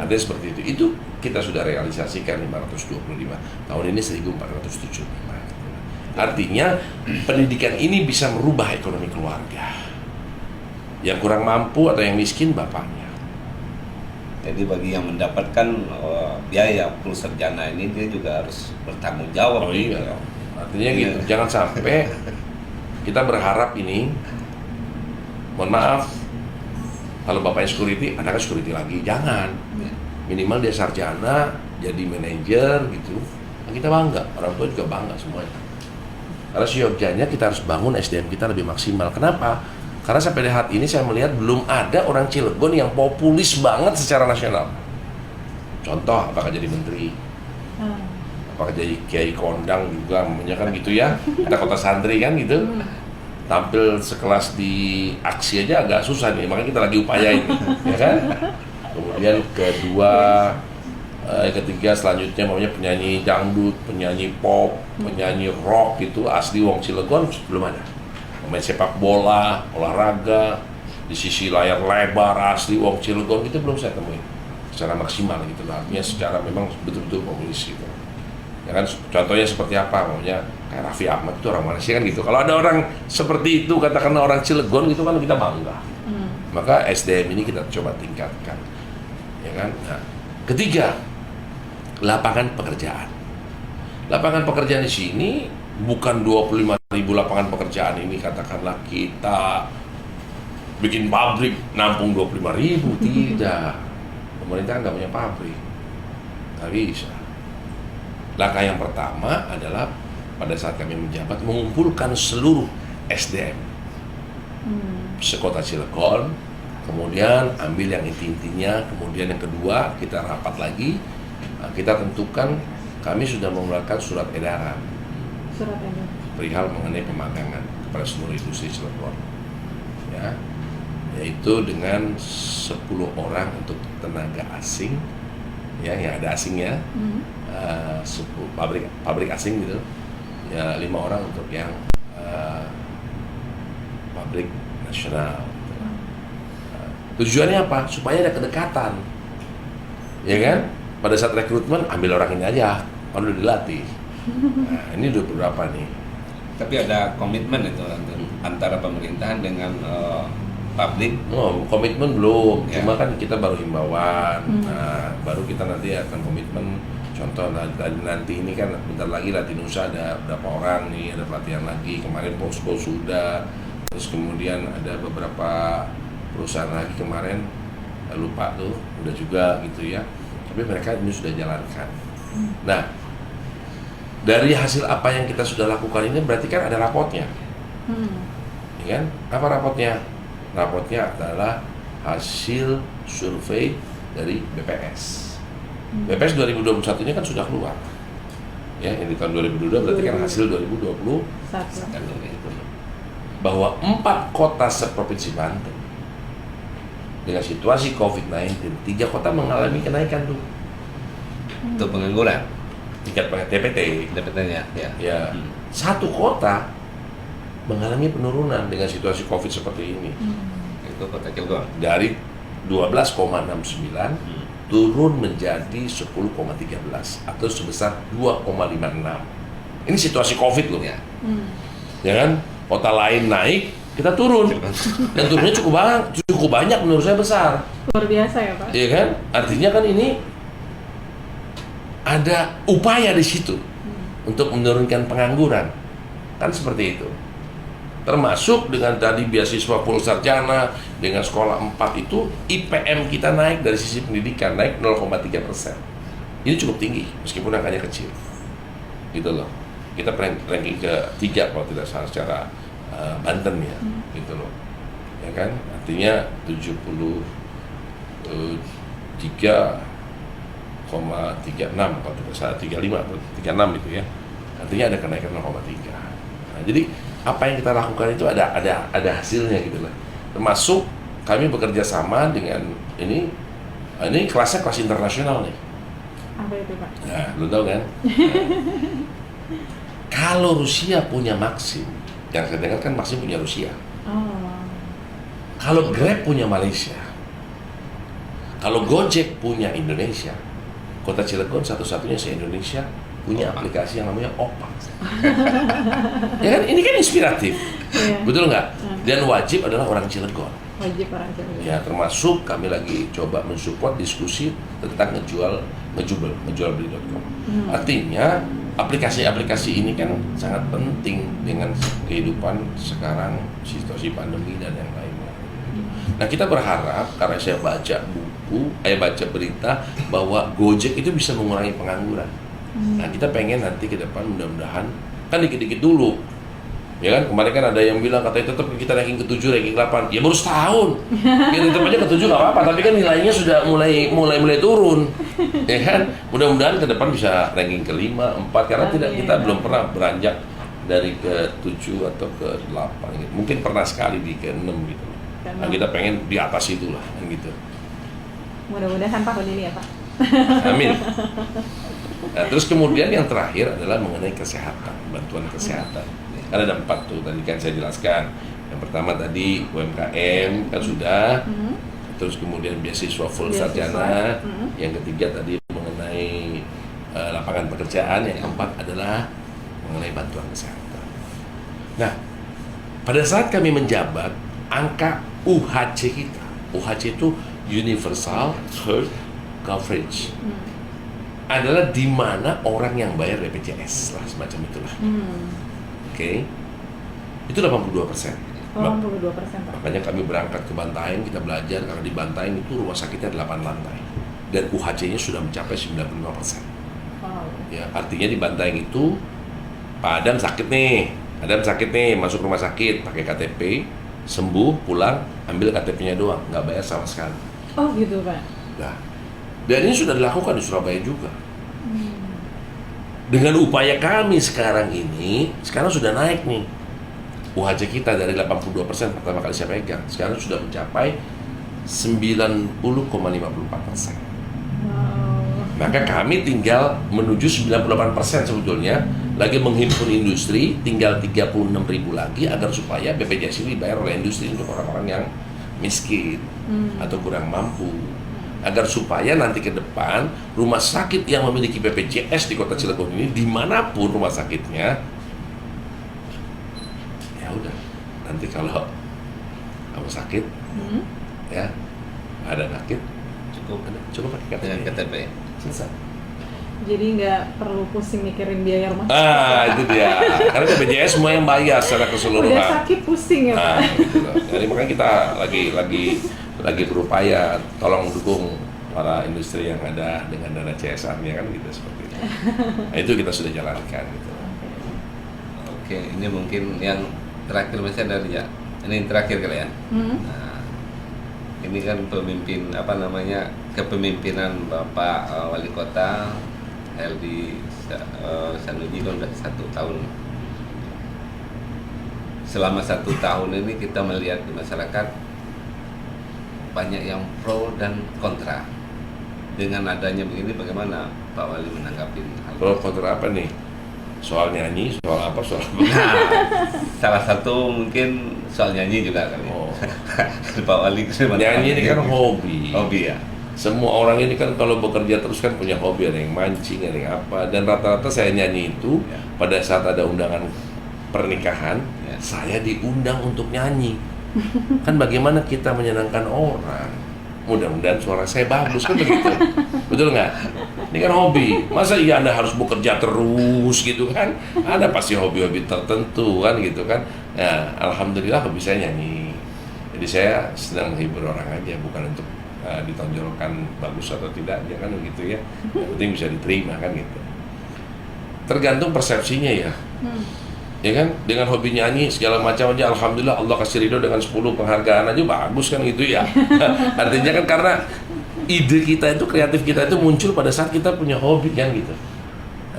Ada seperti itu. Itu kita sudah realisasikan 525. Tahun ini 1475. Artinya pendidikan ini bisa merubah ekonomi keluarga. Yang kurang mampu atau yang miskin bapaknya. Jadi bagi yang mendapatkan biaya full sarjana ini dia juga harus bertanggung jawab. Oh iya. Artinya gitu. Jangan sampai kita berharap ini, mohon maaf, kalau bapaknya security, anaknya security lagi. Jangan. Minimal dia sarjana, jadi manajer gitu. Kita bangga, orang tua juga bangga semuanya. Karena seyogyanya kita harus bangun SDM kita lebih maksimal. Kenapa? Karena sampai saat ini saya melihat belum ada orang Cilegon yang populis banget secara nasional. Contoh, apakah jadi menteri, apakah jadi kiai kondang juga, namanya kan gitu ya. Kita kota santri kan gitu. Tampil sekelas di aksi aja agak susah nih, makanya kita lagi upayain, ya kan? Kemudian ketiga selanjutnya namanya penyanyi dangdut, penyanyi pop, penyanyi rock gitu asli wong Cilegon belum ada. Main sepak bola, olahraga di sisi layar lebar asli wong Cilegon itu belum saya temuin secara maksimal gitu lah. Artinya secara memang betul-betul populis gitu. Ya kan, contohnya seperti apa, namanya kayak Raffi Ahmad itu orang Malaysia kan gitu. Kalau ada orang seperti itu, katakanlah orang Cilegon gitu kan kita bangga. Maka SDM ini kita coba tingkatkan, ya kan. Nah, ketiga, lapangan pekerjaan. Lapangan pekerjaan di sini bukan 25.000 lapangan pekerjaan ini katakanlah kita bikin pabrik nampung 25.000, tidak. Pemerintah nggak punya pabrik, nggak bisa. Langkah yang pertama adalah pada saat kami menjabat mengumpulkan seluruh SDM sekota Cilegon, kemudian ambil yang inti-intinya, kemudian yang kedua kita rapat lagi, kita tentukan, kami sudah mengeluarkan surat edaran perihal mengenai pemagangan kepada seluruh industri Cilegon, ya, yaitu dengan 10 orang untuk tenaga asing, ya yang ada asingnya, 10 pabrik asing gitu, ya 5 orang untuk yang pabrik nasional. Tujuannya apa? Supaya ada kedekatan, ya kan? Pada saat rekrutmen ambil orang ini aja, kalau udah dilatih. Nah, ini udah beberapa nih. Tapi ada komitmen itu antara pemerintahan dengan pabrik. Oh, komitmen belum, Ya. cuma kan kita baru himbauan. Nah, baru kita nanti akan komitmen. Contoh nanti ini kan bentar lagi Latinusa ada berapa orang nih, ada pelatihan lagi. Kemarin Posko sudah, terus kemudian ada beberapa perusahaan lagi kemarin, lupa tuh, udah juga gitu ya. Tapi mereka ini sudah jalankan. Nah, dari hasil apa yang kita sudah lakukan ini berarti kan ada rapotnya, ya kan? Apa rapotnya? Rapotnya adalah hasil survei dari BPS. BPS 2021 ini kan sudah keluar, ya, yang di tahun 2022 berarti kan hasil 2021 bahwa 4 kota seprovinsi Banten dengan situasi COVID-19, 3 kota mengalami kenaikan tuh Untuk pengangguran. tingkat TPT. DPT-nya, ya. Ya, 1 kota mengalami penurunan dengan situasi COVID seperti ini. Itu kota Cilegon. Dari 12,69 turun menjadi 10,13 atau sebesar 2,56. Ini situasi COVID loh. Ya. Ya kan? Kota lain naik, kita turun. Dan turunnya cukup banyak, menurut saya besar. Luar biasa ya Pak. Iya kan? Artinya kan ini ada upaya di situ untuk menurunkan pengangguran. Kan seperti itu. Termasuk dengan tadi beasiswa full sarjana, dengan sekolah 4 itu IPM kita naik dari sisi pendidikan naik 0,3%. Ini cukup tinggi meskipun angkanya kecil. Gitu loh. Kita ranking ke-3 kalau tidak salah secara Banten ya. Gitu loh. Ya kan? Artinya 73,36 kalau tidak salah, 35 atau 36 itu ya. Artinya ada kenaikan 0,3. Nah, jadi apa yang kita lakukan itu ada hasilnya gitu lah. Termasuk kami bekerja sama dengan ini kelasnya kelas internasional nih. Apa itu Pak? Nah, lu tahu kan? Nah, kalau Rusia punya Maxim, yang saya dengar kan Maxim punya Rusia. Kalau Grab punya Malaysia, kalau Gojek punya Indonesia, Kota Cilegon satu-satunya se-Indonesia punya aplikasi yang namanya Opa. Ya kan, ini kan inspiratif, betul nggak? Dan wajib adalah orang Cilegon. Wajib orang Cilegon. Ya, termasuk kami lagi coba mensupport diskusi tentang ngejulbeli.com. Artinya aplikasi-aplikasi ini kan sangat penting dengan kehidupan sekarang, situasi pandemi dan yang lainnya. Nah, kita berharap karena saya baca berita bahwa Gojek itu bisa mengurangi pengangguran. Nah kita pengen nanti ke depan mudah-mudahan kan dikit-dikit dulu. Ya kan, kemarin kan ada yang bilang katanya tetap kita ranking ke-7, ranking 8. Ya baru setahun. Ya tetap aja ke-7 nggak apa-apa, tapi kan nilainya sudah mulai turun. Ya kan? Mudah-mudahan ke depan bisa ranking ke-5, 4 karena kita belum pernah beranjak dari ke-7 atau ke-8 gitu. Mungkin pernah sekali di ke-6 gitu. Nah, kita pengen di atas itulah kan gitu. Mudah-mudahan tahun ini ya, Pak. Amin. Nah, terus kemudian yang terakhir adalah mengenai kesehatan, bantuan kesehatan. Kan ada 4 tuh, tadi kan saya jelaskan. Yang pertama tadi UMKM kan sudah, terus kemudian beasiswa full sarjana. Yang ketiga tadi mengenai lapangan pekerjaan. Yang keempat adalah mengenai bantuan kesehatan. Nah, pada saat kami menjabat, angka UHC kita, UHC itu Universal Health Coverage, adalah di mana orang yang bayar BPJS lah, semacam itulah. Oke. Itu 82%. 82%, Pak. Makanya kami berangkat ke Bantaeng, kita belajar karena di Bantaeng itu rumah sakitnya 8 lantai dan UHC-nya sudah mencapai 95%. Wow. Ya, artinya di Bantaeng itu Pak Adam sakit nih, masuk rumah sakit, pakai KTP, sembuh, pulang, ambil KTP-nya doang, nggak bayar sama sekali. Oh gitu, Pak. Nah, dan ini sudah dilakukan di Surabaya juga. Dengan upaya kami sekarang sudah naik nih. UHC kita dari 82% pertama kali saya pegang, sekarang sudah mencapai 90,54%. Wow. Maka kami tinggal menuju 98% sebetulnya, lagi menghimpun industri, tinggal 36.000 lagi agar supaya BPJS ini dibayar oleh industri untuk orang-orang yang miskin atau kurang mampu. Agar supaya nanti ke depan rumah sakit yang memiliki BPJS di Kota Cilegon ini dimanapun rumah sakitnya, ya udah nanti kalau kamu sakit, ya ada sakit cukup pakai KTP. Selesai. Jadi nggak perlu pusing mikirin biaya rumah sakit. Itu dia. Karena BPJS semua yang bayar secara keseluruhan. Udah sakit pusing ya, Pak. Gitu loh. Jadi makanya kita lagi berupaya tolong dukung para industri yang ada dengan dana CSR-nya kan gitu seperti itu. Nah, itu kita sudah jalankan gitu. Oke, ini mungkin yang terakhir misalnya dari ya. Ini terakhir kali ya. Nah, ini kan kepemimpinan Bapak Wali Kota Heldy Sanuji kan sudah 1 tahun. Selama 1 tahun ini kita melihat di masyarakat banyak yang pro dan kontra. Dengan adanya begini, bagaimana Pak Wali menanggapi hal Pro kontra apa nih? Soal nyanyi, soal apa, soal apa? Nah, salah satu mungkin soal nyanyi juga kali. Pak Wali nyanyi ini kan hobi. Hobi ya. Semua orang ini kan kalau bekerja terus kan punya hobi, ada yang mancing, ada yang apa. Dan rata-rata saya nyanyi itu pada saat ada undangan pernikahan, saya diundang untuk nyanyi. Kan bagaimana kita menyenangkan orang? Mudah-mudahan suara saya bagus kan begitu. Betul nggak? Ini kan hobi. Masa iya Anda harus bekerja terus gitu kan? Ada pasti hobi-hobi tertentu kan gitu kan. Ya, alhamdulillah hobi saya nyanyi. Jadi saya sedang menghibur orang aja, bukan untuk ditonjolkan bagus atau tidak, ya kan begitu ya. Yang penting bisa diterima kan gitu. Tergantung persepsinya ya. Ya kan, dengan hobi nyanyi segala macam aja, alhamdulillah Allah kasih ridho dengan 10 penghargaan aja bagus kan gitu ya. Artinya kan karena ide kita itu, kreatif kita itu muncul pada saat kita punya hobi kan gitu.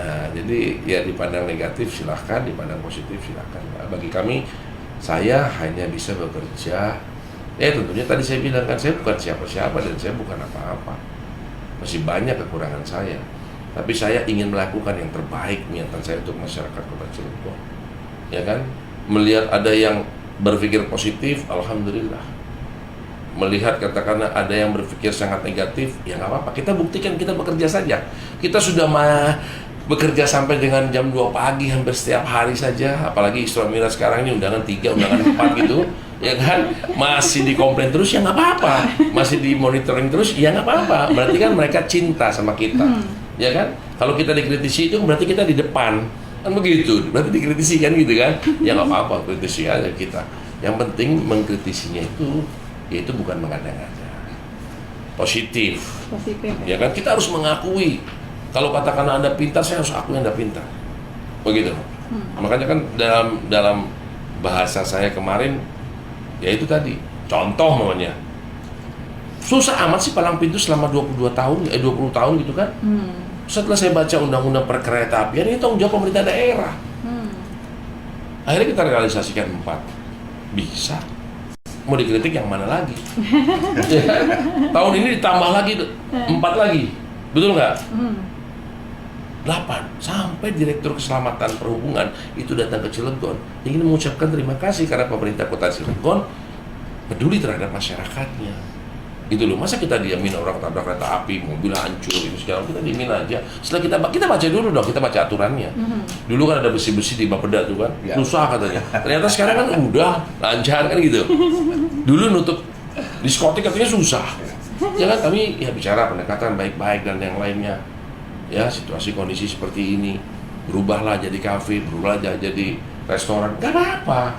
Nah, jadi ya dipandang negatif silahkan, dipandang positif silahkan. Nah, bagi kami, saya hanya bisa bekerja. Ya tentunya tadi saya bilang kan saya bukan siapa-siapa dan saya bukan apa-apa. Masih banyak kekurangan saya. Tapi saya ingin melakukan yang terbaik niatan saya untuk masyarakat Kota Cilegon. Ya kan, melihat ada yang berpikir positif, alhamdulillah. Melihat katakanlah ada yang berpikir sangat negatif, ya nggak apa-apa. Kita buktikan, kita bekerja saja. Kita sudah bekerja sampai dengan jam 2 pagi hampir setiap hari saja. Apalagi Isra Mi'raj sekarang ini undangan 3, undangan 4 gitu. Ya kan, masih dikomplain terus, ya nggak apa-apa. Masih dimonitoring terus, ya nggak apa-apa. Berarti kan mereka cinta sama kita. Ya kan, kalau kita dikritisi itu berarti kita di depan. Kan begitu, berarti dikritisi kan gitu kan. Ya nggak apa-apa, kritisi aja kita. Yang penting mengkritisinya itu, yaitu bukan mengada-ngada. Positif. Positif Ya kan, kita harus mengakui Kalau katakan Anda pintar, saya harus akui Anda pintar. Begitu. Makanya kan dalam bahasa saya kemarin, ya itu tadi, contoh namanya. Susah amat sih palang pintu selama 20 tahun gitu kan. Setelah saya baca undang-undang perkereta apian, ini tanggung jawab pemerintah daerah. Akhirnya kita realisasikan 4. Bisa. Mau dikritik yang mana lagi? Ya kan? Tahun ini ditambah lagi 4 lagi. Betul nggak? 8. Sampai Direktur Keselamatan Perhubungan itu datang ke Cilegon ingin mengucapkan terima kasih karena pemerintah Kota Cilegon peduli terhadap masyarakatnya. Gitu loh. Masa kita diamin orang tabrak kereta api, mobil hancur, itu segala, kita diamin aja. Setelah kita baca dulu dong, kita baca aturannya. Dulu kan ada besi-besi di Bapeda tuh kan, susah katanya. Ternyata sekarang kan udah lancar kan gitu. Dulu nutup diskotik katanya susah. Ya kan, kami ya bicara pendekatan baik-baik dan yang lainnya. Ya, situasi kondisi seperti ini, berubahlah jadi kafe, berubahlah jadi restoran, gak apa-apa.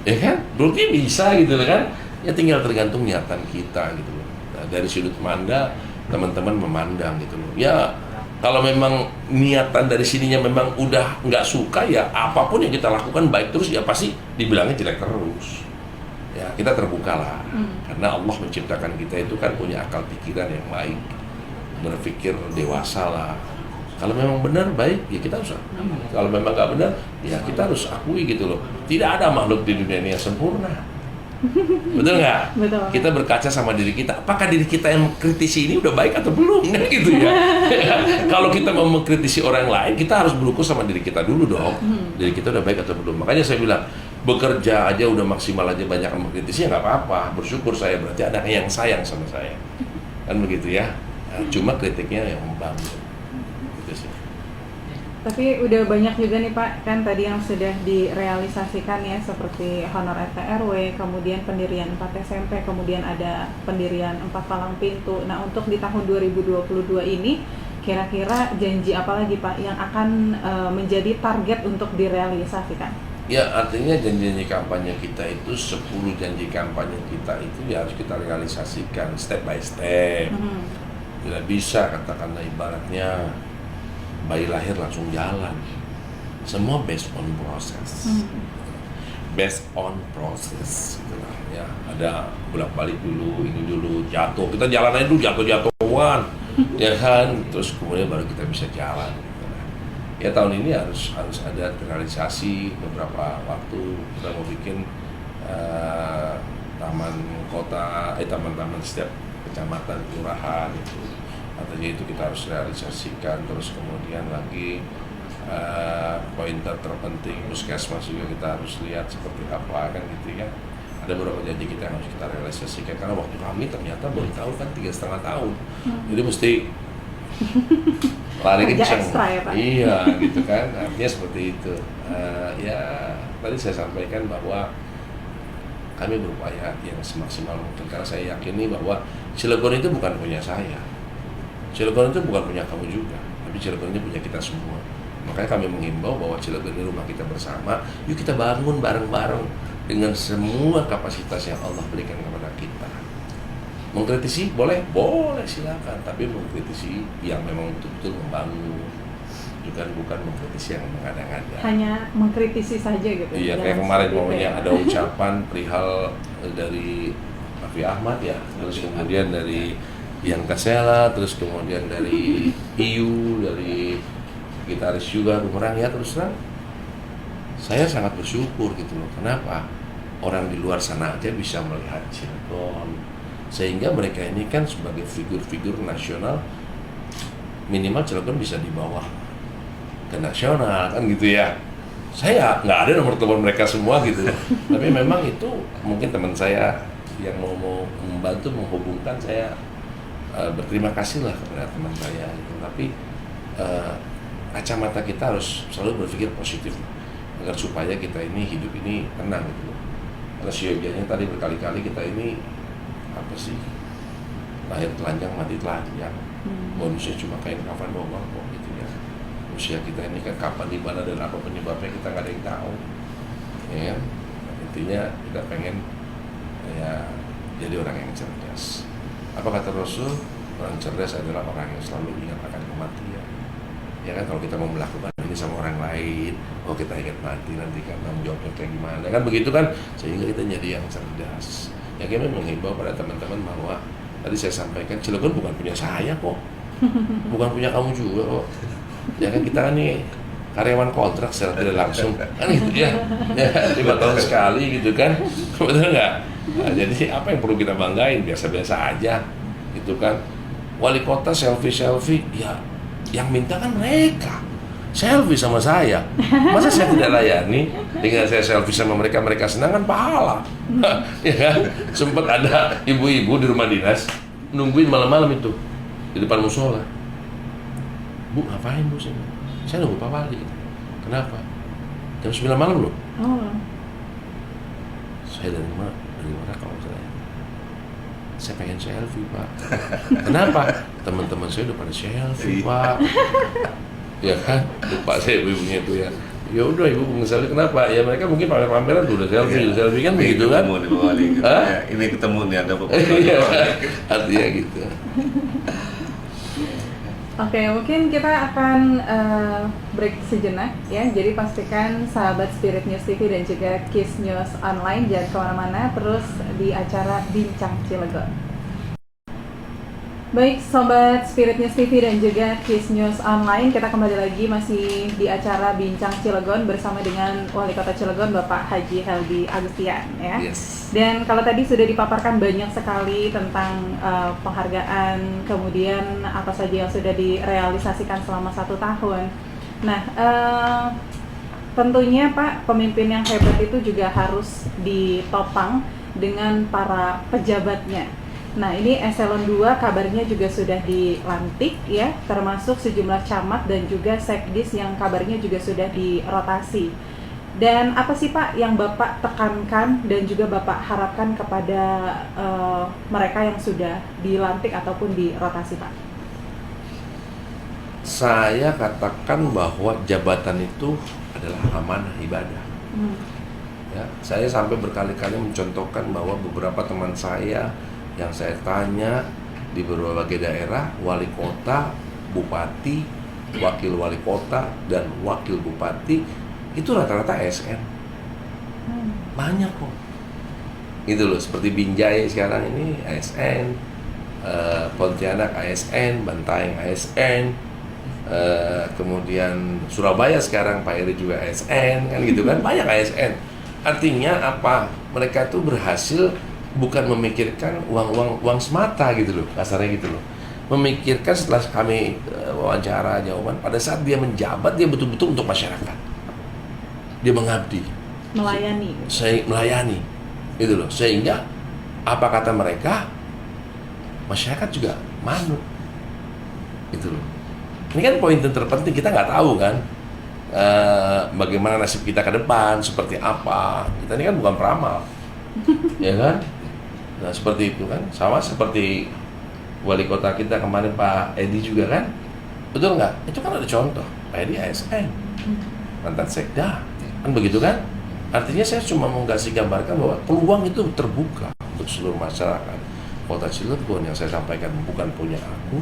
Ya kan, berarti bisa gitu kan. Ya tinggal tergantung niatan kita gitu loh. Nah, dari sudut pandang teman-teman memandang gitu loh. Ya kalau memang niatan dari sininya memang udah nggak suka, ya apapun yang kita lakukan baik terus, ya pasti dibilangnya jelek terus. Ya kita terbuka lah. Karena Allah menciptakan kita itu kan punya akal pikiran yang baik, berpikir dewasa lah. Kalau memang benar baik, ya kita harus. Kalau memang nggak benar, ya kita harus akui gitu loh. Tidak ada makhluk di dunia ini yang sempurna. Betul nggak? Betul. Kita berkaca sama diri kita. Apakah diri kita yang kritisi ini udah baik atau belum? Kan gitu ya. Kalau kita mau mengkritisi orang lain, kita harus berukur sama diri kita dulu dong. Diri kita udah baik atau belum? Makanya saya bilang, bekerja aja udah maksimal aja banyak yang mengkritisi, ya nggak apa-apa. Bersyukur saya, berarti ada yang sayang sama saya. Kan begitu ya. Nah, cuma kritiknya yang membangun. Gitu sih. Tapi udah banyak juga nih Pak, kan tadi yang sudah direalisasikan ya, seperti honor RT RW, kemudian pendirian 4 SMP, kemudian ada pendirian 4 palang pintu. Nah, untuk di tahun 2022 ini, kira-kira janji apa lagi Pak yang akan menjadi target untuk direalisasikan? Ya, artinya janji-janji kampanye kita itu 10 janji kampanye kita itu ya harus kita realisasikan step by step. Tidak bisa katakanlah ibaratnya bayi lahir langsung jalan. Semua based on proses. Based on proses gitu lah, ya. Ada bolak-balik dulu, ini dulu, jatuh. Kita jalan aja dulu, jatuh-jatuhan. Ya kan, terus kemudian baru kita bisa jalan gitu lah. Ya tahun ini harus ada realisasi beberapa waktu. Kita mau bikin taman kota, taman-taman setiap kecamatan, kelurahan itu. Artinya itu kita harus realisasikan. Terus kemudian lagi pointer terpenting puskesmas juga kita harus lihat seperti apa kan gitu ya. Ada beberapa janji kita yang harus kita realisasikan karena waktu kami ternyata baru tahu kan 3,5 tahun. Jadi mesti lari kenceng. Ya, Pak? Iya gitu kan. Artinya seperti itu. Ya tadi saya sampaikan bahwa kami berupaya yang semaksimal mungkin karena saya yakini bahwa Cilegon itu bukan punya saya. Cilegon itu bukan punya kamu juga, tapi Cilegon ini punya kita semua. Makanya kami mengimbau bahwa Cilegon ini rumah kita bersama. Yuk kita bangun bareng-bareng dengan semua kapasitas yang Allah berikan kepada kita. Mengkritisi boleh? Boleh silakan. Tapi mengkritisi yang memang betul-betul membangun. Bukan mengkritisi yang mengada-ngada. Hanya mengkritisi saja gitu. Iya, kayak kemarin momennya ada ucapan perihal dari Raffi Ahmad ya, terus kemudian dari Ian Kasela, terus kemudian dari Iyu, dari gitaris juga Bumerang ya. Terus terang saya sangat bersyukur gitu loh. Kenapa? Orang di luar sana aja bisa melihat Cilegon, sehingga mereka ini kan sebagai figur-figur nasional, minimal Cilegon bisa dibawa ke nasional kan gitu ya. Saya nggak ada nomor telepon mereka semua gitu loh. Tapi memang itu mungkin teman saya yang mau membantu menghubungkan, saya berterima kasih lah kepada teman saya gitu. Tapi kacamata kita harus selalu berpikir positif agar supaya kita ini hidup ini tenang gitu. Karena siogianya tadi berkali-kali kita ini apa sih, lahir telanjang mati telanjang. Bonusnya cuma kain kafan doang kok gitu ya. Usia kita ini kan kapan, di mana dan apa penyebabnya kita nggak ada yang tahu. Ya, intinya kita pengen ya jadi orang yang cerdas. Apa kata Rasul? Orang cerdas adalah orang yang selalu ingat akan kematian. Ya kan, kalau kita mau melakukan ini sama orang lain, oh kita ingat mati nanti kan tanggung jawabnya kayak gimana kan begitu kan, sehingga kita jadi yang cerdas. Ya kami mengimbau pada teman-teman bahwa tadi saya sampaikan Cilegon bukan punya saya kok, bukan punya kamu juga kok. Ya kan kita nih karyawan kontrak secara tidak langsung kan gitu ya, 5 tahun sekali gitu kan, betul nggak? Nah, jadi apa yang perlu kita banggain, biasa-biasa aja gitu kan. Wali kota selfie ya. Yang minta kan mereka selfie sama saya, masa saya tidak layani? Dengan saya selfie sama mereka, mereka senang kan pahala. Ya kan? Sempat ada ibu-ibu di rumah dinas nungguin malam-malam itu di depan musola. Bu, ngapain bu? Saya nunggu Pak Wali. Kenapa? Jam 9 malam loh. Oh. Saya dari mana kalau saya pengen selfie Pak. Kenapa? Teman-teman saya udah pada selfie Pak. Ya kan? Lupa saya ibunya itu ya. Ya udah ibu pengen selfie kenapa? Ya mereka mungkin pamer-pameran tuh udah selfie kan begitu kan? Ketemu nih Pak Wali. Ya, ini ketemu nih ada Pak Wali. Iya, artinya gitu. Oke, mungkin kita akan break sejenak ya. Jadi pastikan sahabat Spirit News TV dan juga Kiss News Online jangan kemana-mana, terus di acara Bincang Cilegon. Baik, sobat Spirit News TV dan juga Kiss News Online, kita kembali lagi masih di acara Bincang Cilegon bersama dengan Wali Kota Cilegon Bapak Haji Heldy Agustian ya. Yes. Dan kalau tadi sudah dipaparkan banyak sekali tentang penghargaan, kemudian apa saja yang sudah direalisasikan selama 1 tahun. Nah, tentunya Pak, pemimpin yang hebat itu juga harus ditopang dengan para pejabatnya. Nah, ini eselon 2 kabarnya juga sudah dilantik ya, termasuk sejumlah camat dan juga sekdis yang kabarnya juga sudah dirotasi. Dan apa sih Pak yang Bapak tekankan dan juga Bapak harapkan kepada mereka yang sudah dilantik ataupun dirotasi Pak? Saya katakan bahwa jabatan itu adalah amanah ibadah. Ya, saya sampai berkali-kali mencontohkan bahwa beberapa teman saya yang saya tanya di berbagai daerah, wali kota, bupati, wakil wali kota, dan wakil bupati itu rata-rata ASN. Banyak kok. Gitu loh, seperti Binjai sekarang ini ASN, Pontianak ASN, Bantaeng ASN, kemudian Surabaya sekarang Pak Eri juga ASN, kan gitu kan, banyak ASN. Artinya apa? Mereka tuh berhasil bukan memikirkan uang semata gitu loh, kasarnya gitu loh. Memikirkan setelah kami wawancara jawaban, pada saat dia menjabat dia betul-betul untuk masyarakat. Dia mengabdi, Melayani. saya melayani, gitu loh. Sehingga apa kata mereka, masyarakat juga manut, gitu loh. Ini kan poin terpenting, kita nggak tahu kan bagaimana nasib kita ke depan, seperti apa. Kita ini kan bukan peramal, ya kan? Nah seperti itu kan, sama seperti wali kota kita kemarin Pak Edi juga kan, betul nggak? Itu kan ada contoh, Pak Edi ASN, mantan sekda, kan begitu kan? Artinya saya cuma mau ngasih gambarkan bahwa peluang itu terbuka untuk seluruh masyarakat. Kota Cilegon yang saya sampaikan bukan punya aku,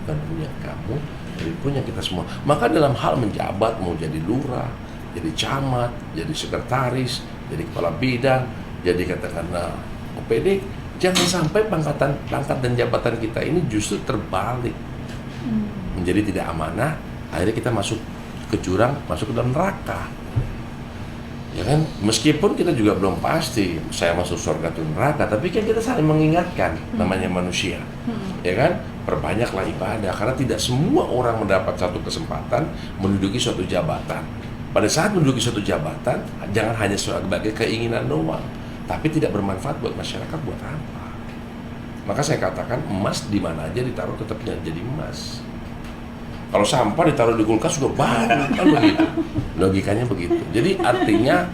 bukan punya kamu, tapi punya kita semua. Maka dalam hal menjabat, mau jadi lurah, jadi camat, jadi sekretaris, jadi kepala bidang, jadi katakanlah OPD, jangan sampai pangkat dan jabatan kita ini justru terbalik menjadi tidak amanah, akhirnya kita masuk ke jurang, masuk ke dalam neraka. Ya kan, meskipun kita juga belum pasti saya masuk surga atau neraka, tapi kan kita saling mengingatkan, namanya manusia. Ya kan, perbanyaklah ibadah karena tidak semua orang mendapat satu kesempatan menduduki suatu jabatan. Pada saat menduduki suatu jabatan, jangan hanya sebagai keinginan doang, tapi tidak bermanfaat buat masyarakat, buat apa? Maka saya katakan emas di mana aja ditaruh tetap jadi emas. Kalau sampah ditaruh di kulkas sudah baru, kan begitu. Logikanya begitu. Jadi artinya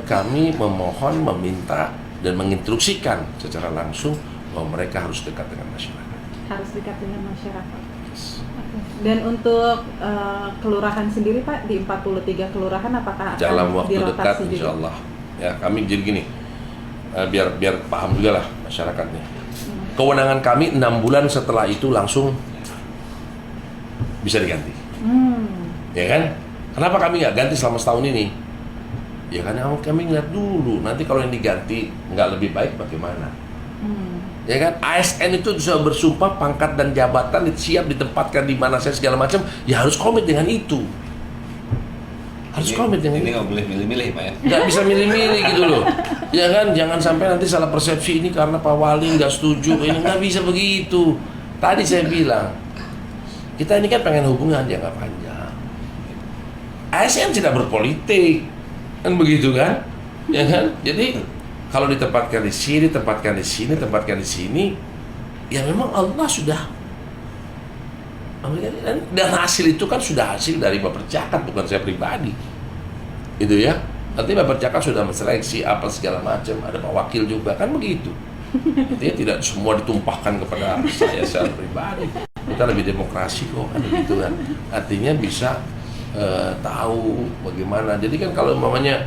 kami memohon, meminta dan menginstruksikan secara langsung bahwa mereka harus dekat dengan masyarakat. Harus dekat dengan masyarakat. Yes. Dan untuk kelurahan sendiri Pak, di 43 kelurahan apakah akan Dalam waktu dirotasi dekat juga? insya Allah. Ya, kami jadi gini, biar paham juga lah masyarakatnya. kewenangan kami 6 bulan setelah itu langsung bisa diganti. Ya kan? Kenapa kami nggak ganti selama setahun ini? Ya karena kami ngeliat dulu, nanti kalau yang diganti nggak lebih baik bagaimana? Ya kan? ASN itu bisa bersumpah pangkat dan jabatan siap ditempatkan di mana saya segala macam, ya harus komit dengan itu. Harus komit dengan ini itu. nggak boleh milih-milih Pak ya. Nggak bisa milih-milih gitu loh. Ya kan? Jangan sampai nanti salah persepsi ini karena Pak Wali nggak setuju. Ini nggak bisa begitu. Tadi saya bilang, kita ini kan pengen hubungan jangka panjang. ASN tidak berpolitik, kan begitu kan? Ya kan? Jadi kalau ditempatkan di sini, tempatkan di sini, tempatkan di sini, ya memang Allah sudah. Dan hasil itu kan sudah hasil dari Bapak Cakat, bukan saya pribadi. Itu ya. Nanti Bapak Cakat sudah menseleksi apa segala macam, ada Pak Wakil juga, kan begitu. Artinya tidak semua ditumpahkan kepada saya secara pribadi. Kita lebih demokrasi kok, kan begitu kan. Artinya bisa tahu bagaimana. Jadi kan kalau mamanya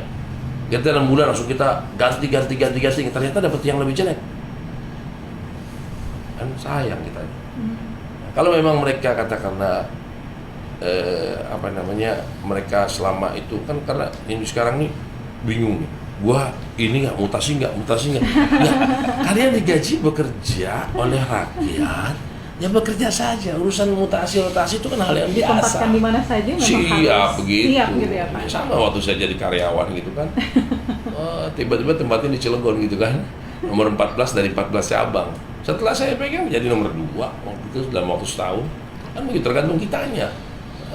kita 6 bulan langsung kita ganti, ternyata dapat yang lebih jelek, kan sayang kita. Kalau memang mereka katakanlah mereka selama itu kan, karena ini sekarang nih bingung nih, gua ini nggak mutasi nggak, kalian digaji bekerja oleh rakyat, ya bekerja saja. Urusan mutasi itu kan hal yang biasa. Ditempatkan di mana saja memang siap harus begitu. siap gitu ya Pak. Sama waktu saya jadi karyawan gitu kan, tiba-tiba tempatin di Cilegon gitu kan, nomor 14 dari 14 cabang. Setelah saya pegang jadi nomor 2 waktu itu dalam waktu setahun, kan begitu, tergantung kitanya.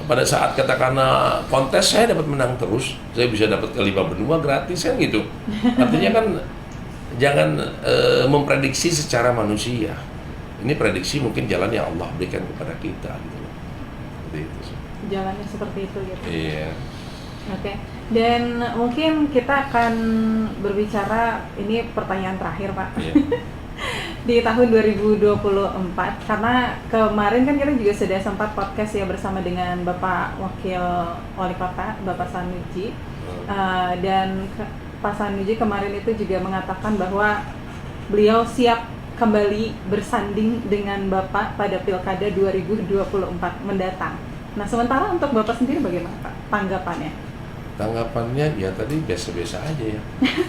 Pada saat katakanlah kontes saya dapat menang terus, saya bisa dapat ke 5 benua gratis kan gitu. Artinya kan jangan memprediksi secara manusia. Ini prediksi mungkin jalan yang Allah berikan kepada kita gitu loh. Seperti itu. Jalannya seperti itu gitu. Iya. Oke. Dan mungkin kita akan berbicara, ini pertanyaan terakhir Pak. Iya. Di tahun 2024, karena kemarin kan kita juga sudah sempat podcast ya bersama dengan Bapak Wakil Wali Kota, Bapak Sanuji, dan Pak Sanuji kemarin itu juga mengatakan bahwa beliau siap kembali bersanding dengan Bapak pada Pilkada 2024 mendatang. Nah, sementara untuk Bapak sendiri bagaimana Pak tanggapannya? Tanggapannya ya tadi biasa-biasa aja ya.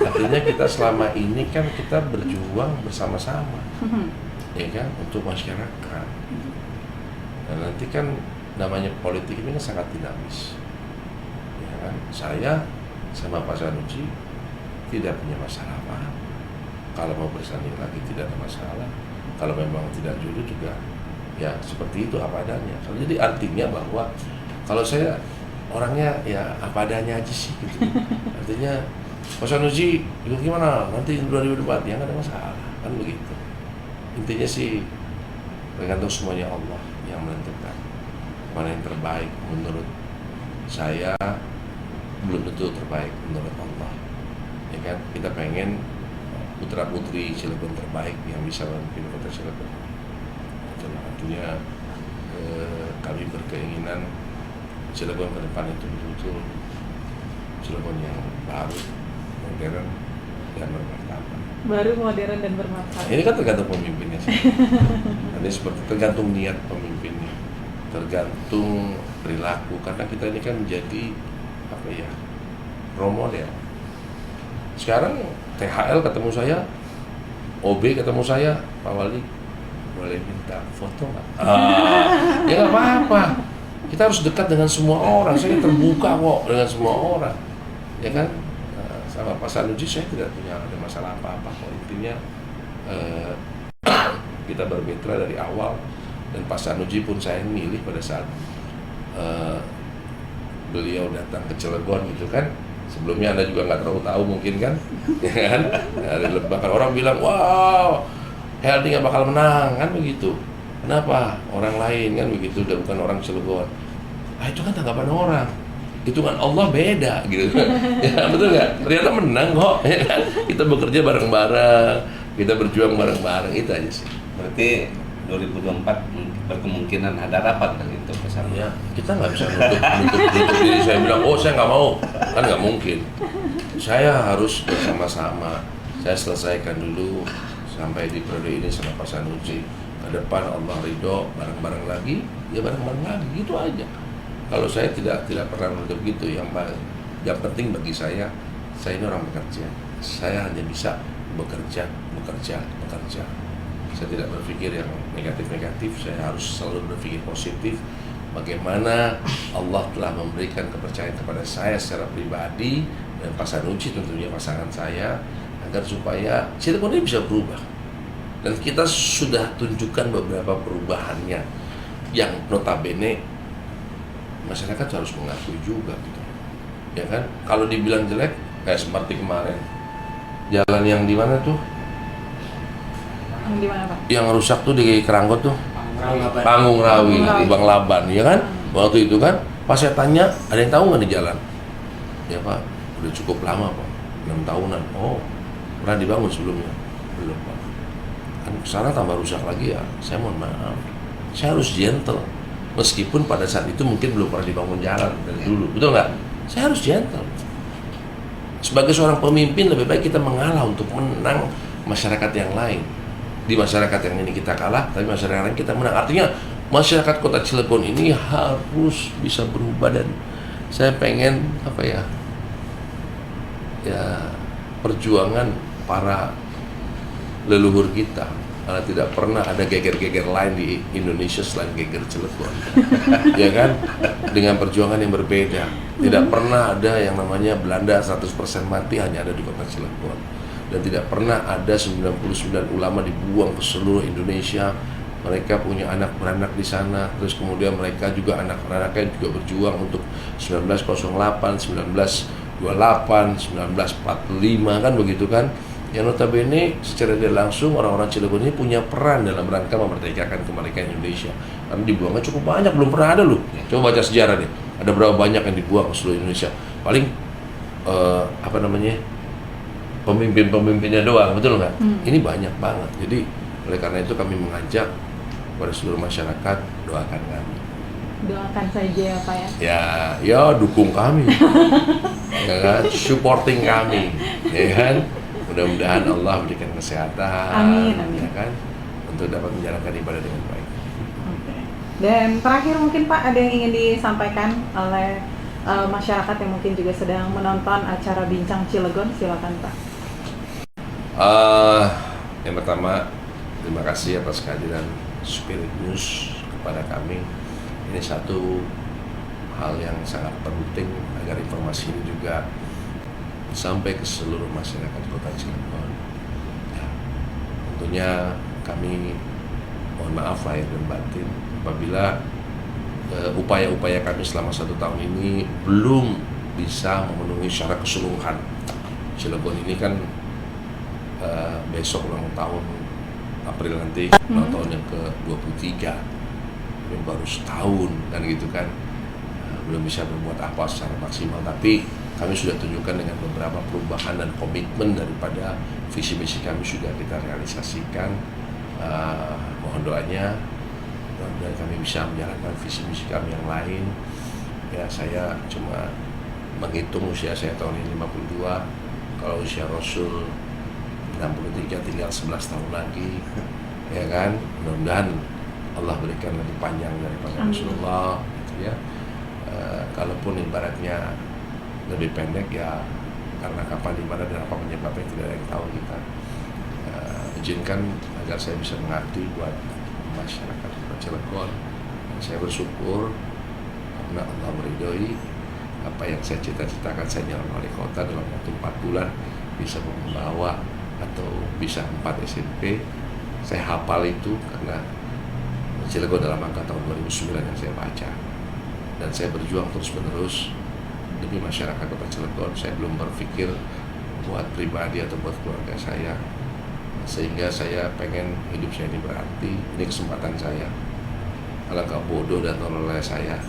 Artinya kita selama ini kan kita berjuang bersama-sama, ya kan, untuk masyarakat. Dan nanti kan namanya politik ini kan sangat dinamis, ya kan. Saya sama Pak Sanuji tidak punya masalah apa. Kalau mau bersanding lagi tidak ada masalah. Kalau memang tidak jodoh juga, ya seperti itu apa adanya. Jadi artinya bahwa kalau saya orangnya ya apa adanya aja sih gitu. Artinya Pak Sanuji ikut gimana nanti 2024 ya nggak ada masalah, kan begitu. Intinya sih tergantung semuanya Allah yang menentukan mana yang terbaik. Menurut saya belum tentu terbaik menurut Allah, ya kan. Kita pengen putra putri Cilegon terbaik yang bisa memimpin kota Cilegon. Itulah artinya kami berkeinginan Cilegon ke depan itu betul-betul Cilegon yang baru, modern, dan bermartabat. Baru, modern, dan bermartabat. Ini kan tergantung pemimpinnya sih. Ini seperti tergantung niat pemimpinnya, tergantung perilaku. Karena kita ini kan menjadi apa ya, role model. Sekarang THL ketemu saya, OB ketemu saya, Pak Wali boleh minta foto nggak? Ya nggak apa-apa. Kita harus dekat dengan semua orang. Saya terbuka kok dengan semua orang, ya kan. Sama Pak Sanuji saya tidak punya ada masalah apa-apa kok. Intinya kita bermitra dari awal, dan Pak Sanuji pun saya milih pada saat beliau datang ke Cilegon gitu kan. Sebelumnya Anda juga nggak terlalu tahu mungkin kan, ya kan. Dari Lebak orang bilang, wow, Heldi nggak bakal menang kan begitu. Kenapa? Orang lain kan begitu, udah bukan orang Cilegon. Itu kan tanggapan orang. Hitungan Allah beda gitu. Ya betul nggak? Ternyata menang kok. Ya kan? Kita bekerja bareng-bareng, kita berjuang bareng-bareng, itu aja sih. Berarti 2024 berkemungkinan ada rapat kan itu bersama. Ya, kita nggak bisa nutup diri. Saya bilang, oh saya nggak mau, kan nggak mungkin. Saya harus bersama-sama. Saya selesaikan dulu sampai di periode ini sama Pak Sanusi. Ke depan Allah ridho, bareng-bareng lagi, ya bareng-bareng lagi, gitu aja. Kalau saya tidak pernah menutup gitu. Yang penting bagi saya ini orang bekerja. Saya hanya bisa bekerja. Saya tidak berpikir yang negatif-negatif, saya harus selalu berpikir positif. Bagaimana Allah telah memberikan kepercayaan kepada saya secara pribadi dan Pak Sanusi tentunya pasangan saya, agar supaya Cilegon ini bisa berubah. Dan kita sudah tunjukkan beberapa perubahannya yang notabene masyarakat harus mengakui juga gitu. Ya kan? Kalau dibilang jelek kayak seperti kemarin. Jalan yang di mana tuh? Yang di mana, Pak? Yang rusak tuh di Keranggot tuh. Panggung Rawi, di Bang Laban, ya kan? Waktu itu kan, pas saya tanya, ada yang tahu nggak di jalan? Ya Pak, udah cukup lama Pak, 6 tahunan. Oh, pernah dibangun sebelumnya? Belum Pak. Kan kesana tambah rusak lagi ya, saya mohon maaf. Saya harus gentle. Meskipun pada saat itu mungkin belum pernah dibangun jalan dari dulu, betul nggak? Saya harus gentle. Sebagai seorang pemimpin, lebih baik kita mengalah untuk menang masyarakat yang lain. Di masyarakat yang ini kita kalah, tapi masyarakat yang kita menang. Artinya masyarakat Kota Cilegon ini harus bisa berubah, dan saya pengen perjuangan para leluhur kita, karena tidak pernah ada geger-geger lain di Indonesia selain geger Cilegon. Ya kan? Dengan perjuangan yang berbeda. Tidak pernah ada yang namanya Belanda 100% mati hanya ada di Kota Cilegon. Dan tidak pernah ada 99 ulama dibuang ke seluruh Indonesia. Mereka punya anak beranak di sana. Terus kemudian mereka juga anak-anaknya juga berjuang untuk 1908, 1928, 1945 kan begitu kan. Yang notabene secara tidak langsung orang-orang Cilegon ini punya peran dalam rangka memerdekakan kemerdekaan Indonesia. Karena dibuangnya cukup banyak, belum pernah ada loh. Coba baca sejarah deh. Ada berapa banyak yang dibuang ke seluruh Indonesia. Paling pemimpin-pemimpinnya doang, betul nggak? Ini banyak banget. Jadi oleh karena itu kami mengajak kepada seluruh masyarakat, doakan kami. Doakan saja ya Pak ya. Ya dukung kami, ya kan? Supporting kami, ya kan? Mudah-mudahan Allah berikan kesehatan, Amin. Ya kan? Untuk dapat menjalankan ibadah dengan baik. Oke. Dan terakhir mungkin Pak, ada yang ingin disampaikan oleh masyarakat yang mungkin juga sedang menonton acara Bincang Cilegon, silakan Pak. Yang pertama, terima kasih atas kehadiran Spirit News kepada kami. Ini satu hal yang sangat penting agar informasi ini juga sampai ke seluruh masyarakat Kota Cilegon. Ya, tentunya kami mohon maaf lahir dan batin apabila upaya-upaya kami selama 1 tahun ini belum bisa memenuhi secara keseluruhan. Cilegon ini kan besok ulang tahun April nanti, ulang tahun yang ke-23, yang baru setahun kan gitu kan, belum bisa berbuat apa secara maksimal, tapi kami sudah tunjukkan dengan beberapa perubahan dan komitmen daripada visi misi kami sudah kita realisasikan. Mohon doanya dan kami bisa menjalankan visi misi kami yang lain. Ya, saya cuma menghitung usia saya tahun ini 52, kalau usia Rasul 63, tinggal 11 tahun lagi, ya kan? Mudah-mudahan Allah berikan lebih panjang daripada Rasulullah, gitu ya. Kalaupun ibaratnya lebih pendek, ya karena kapan, di mana, dan apa penyebabnya tidak ada yang tahu kita. Izinkan agar saya bisa mengabdi buat masyarakat Kota Cilegon. Saya bersyukur karena Allah meridhoi apa yang saya cita-citakan. Saya jalan wali kota dalam waktu 4 bulan bisa membawa atau bisa 4 SMP. Saya hafal itu karena Cilegon dalam angka tahun 2009 yang saya baca, dan saya berjuang terus-menerus demi masyarakat Kota Cilegon. Saya belum berpikir buat pribadi atau buat keluarga saya, sehingga saya pengen hidup saya ini berarti. Ini kesempatan saya. Alangkah bodoh dan tolol saya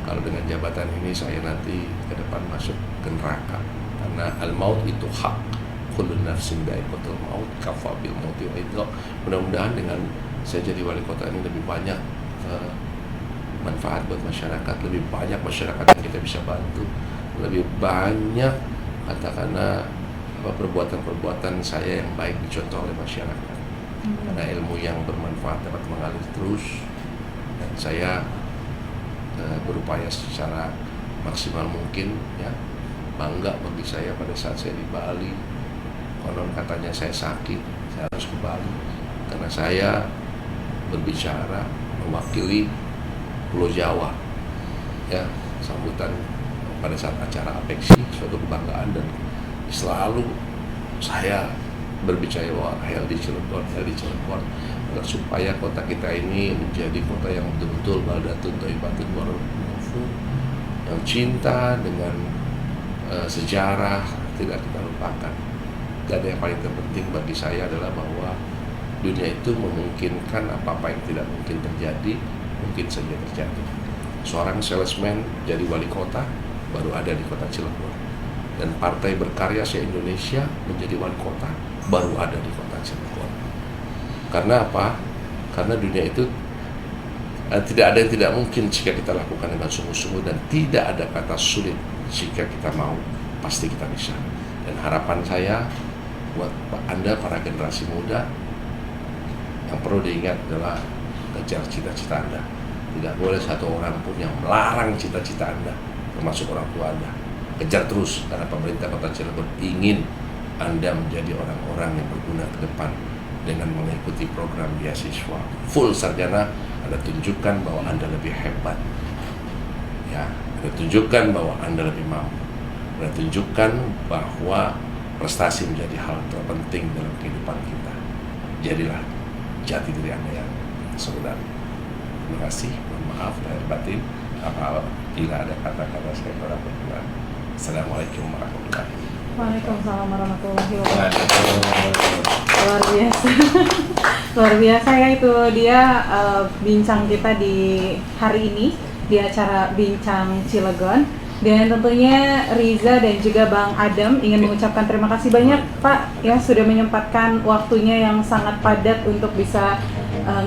kalau dengan jabatan ini saya nanti ke depan masuk ke neraka, karena al-maut itu hak. Kullu nafsin dha'iqatul maut, kafa bil mauti wa'idha. Mudah-mudahan dengan saya jadi wali kota ini lebih banyak manfaat buat masyarakat, lebih banyak masyarakat yang kita bisa bantu, lebih banyak katakanlah perbuatan-perbuatan saya yang baik dicontoh oleh masyarakat. karena ilmu yang bermanfaat dapat mengalir terus, dan saya berupaya secara maksimal mungkin ya. Bangga bagi saya pada saat saya di Bali, konon katanya saya sakit, saya harus ke Bali karena saya berbicara mewakili Pulau Jawa ya, sambutan pada saat acara Apeksi, suatu kebanggaan, dan selalu saya berbicara bahwa di Cilegon agar supaya kota kita ini menjadi kota yang betul-betul baldatun thayyibatun warahmatun, yang cinta dengan sejarah tidak kita lupakan. Dan yang paling terpenting bagi saya adalah bahwa dunia itu memungkinkan apa-apa yang tidak mungkin terjadi mungkin saja terjadi. Seorang salesman jadi wali kota baru ada di kota Cilegon, dan partai berkarya se-Indonesia menjadi wali kota baru ada di kota Cilegon. Karena apa? Karena dunia itu tidak ada yang tidak mungkin jika kita lakukan dengan sungguh-sungguh, dan tidak ada kata sulit jika kita mau, pasti kita bisa. Dan harapan saya buat Anda para generasi muda, yang perlu diingat adalah kejar cita-cita Anda. Tidak boleh satu orang pun yang melarang cita-cita Anda, termasuk orang tua Anda. Kejar terus, karena pemerintah Kota Cilegon ingin Anda menjadi orang-orang yang berguna ke depan dengan mengikuti program beasiswa full sarjana. Anda tunjukkan bahwa Anda lebih hebat ya, Anda tunjukkan bahwa Anda lebih mampu, Anda tunjukkan bahwa prestasi menjadi hal terpenting dalam kehidupan kita. Jadilah jati diri Anda yang sebenarnya. Terima kasih, mohon maaf lahir batin apabila ada kata-kata saya kurang berkenan. Assalamualaikum warahmatullahi wabarakatuh. Waalaikumsalam warahmatullahi wabarakatuh. Luar biasa. Luar biasa ya, itu dia bincang kita di hari ini di acara Bincang Cilegon. Dan tentunya Riza dan juga Bang Adam ingin mengucapkan terima kasih banyak Pak ya, sudah menyempatkan waktunya yang sangat padat untuk bisa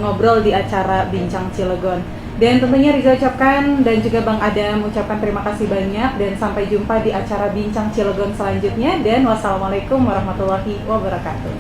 ngobrol di acara Bincang Cilegon. Dan tentunya Riza ucapkan dan juga Bang Adam ucapkan terima kasih banyak, dan sampai jumpa di acara Bincang Cilegon selanjutnya, dan wassalamualaikum warahmatullahi wabarakatuh.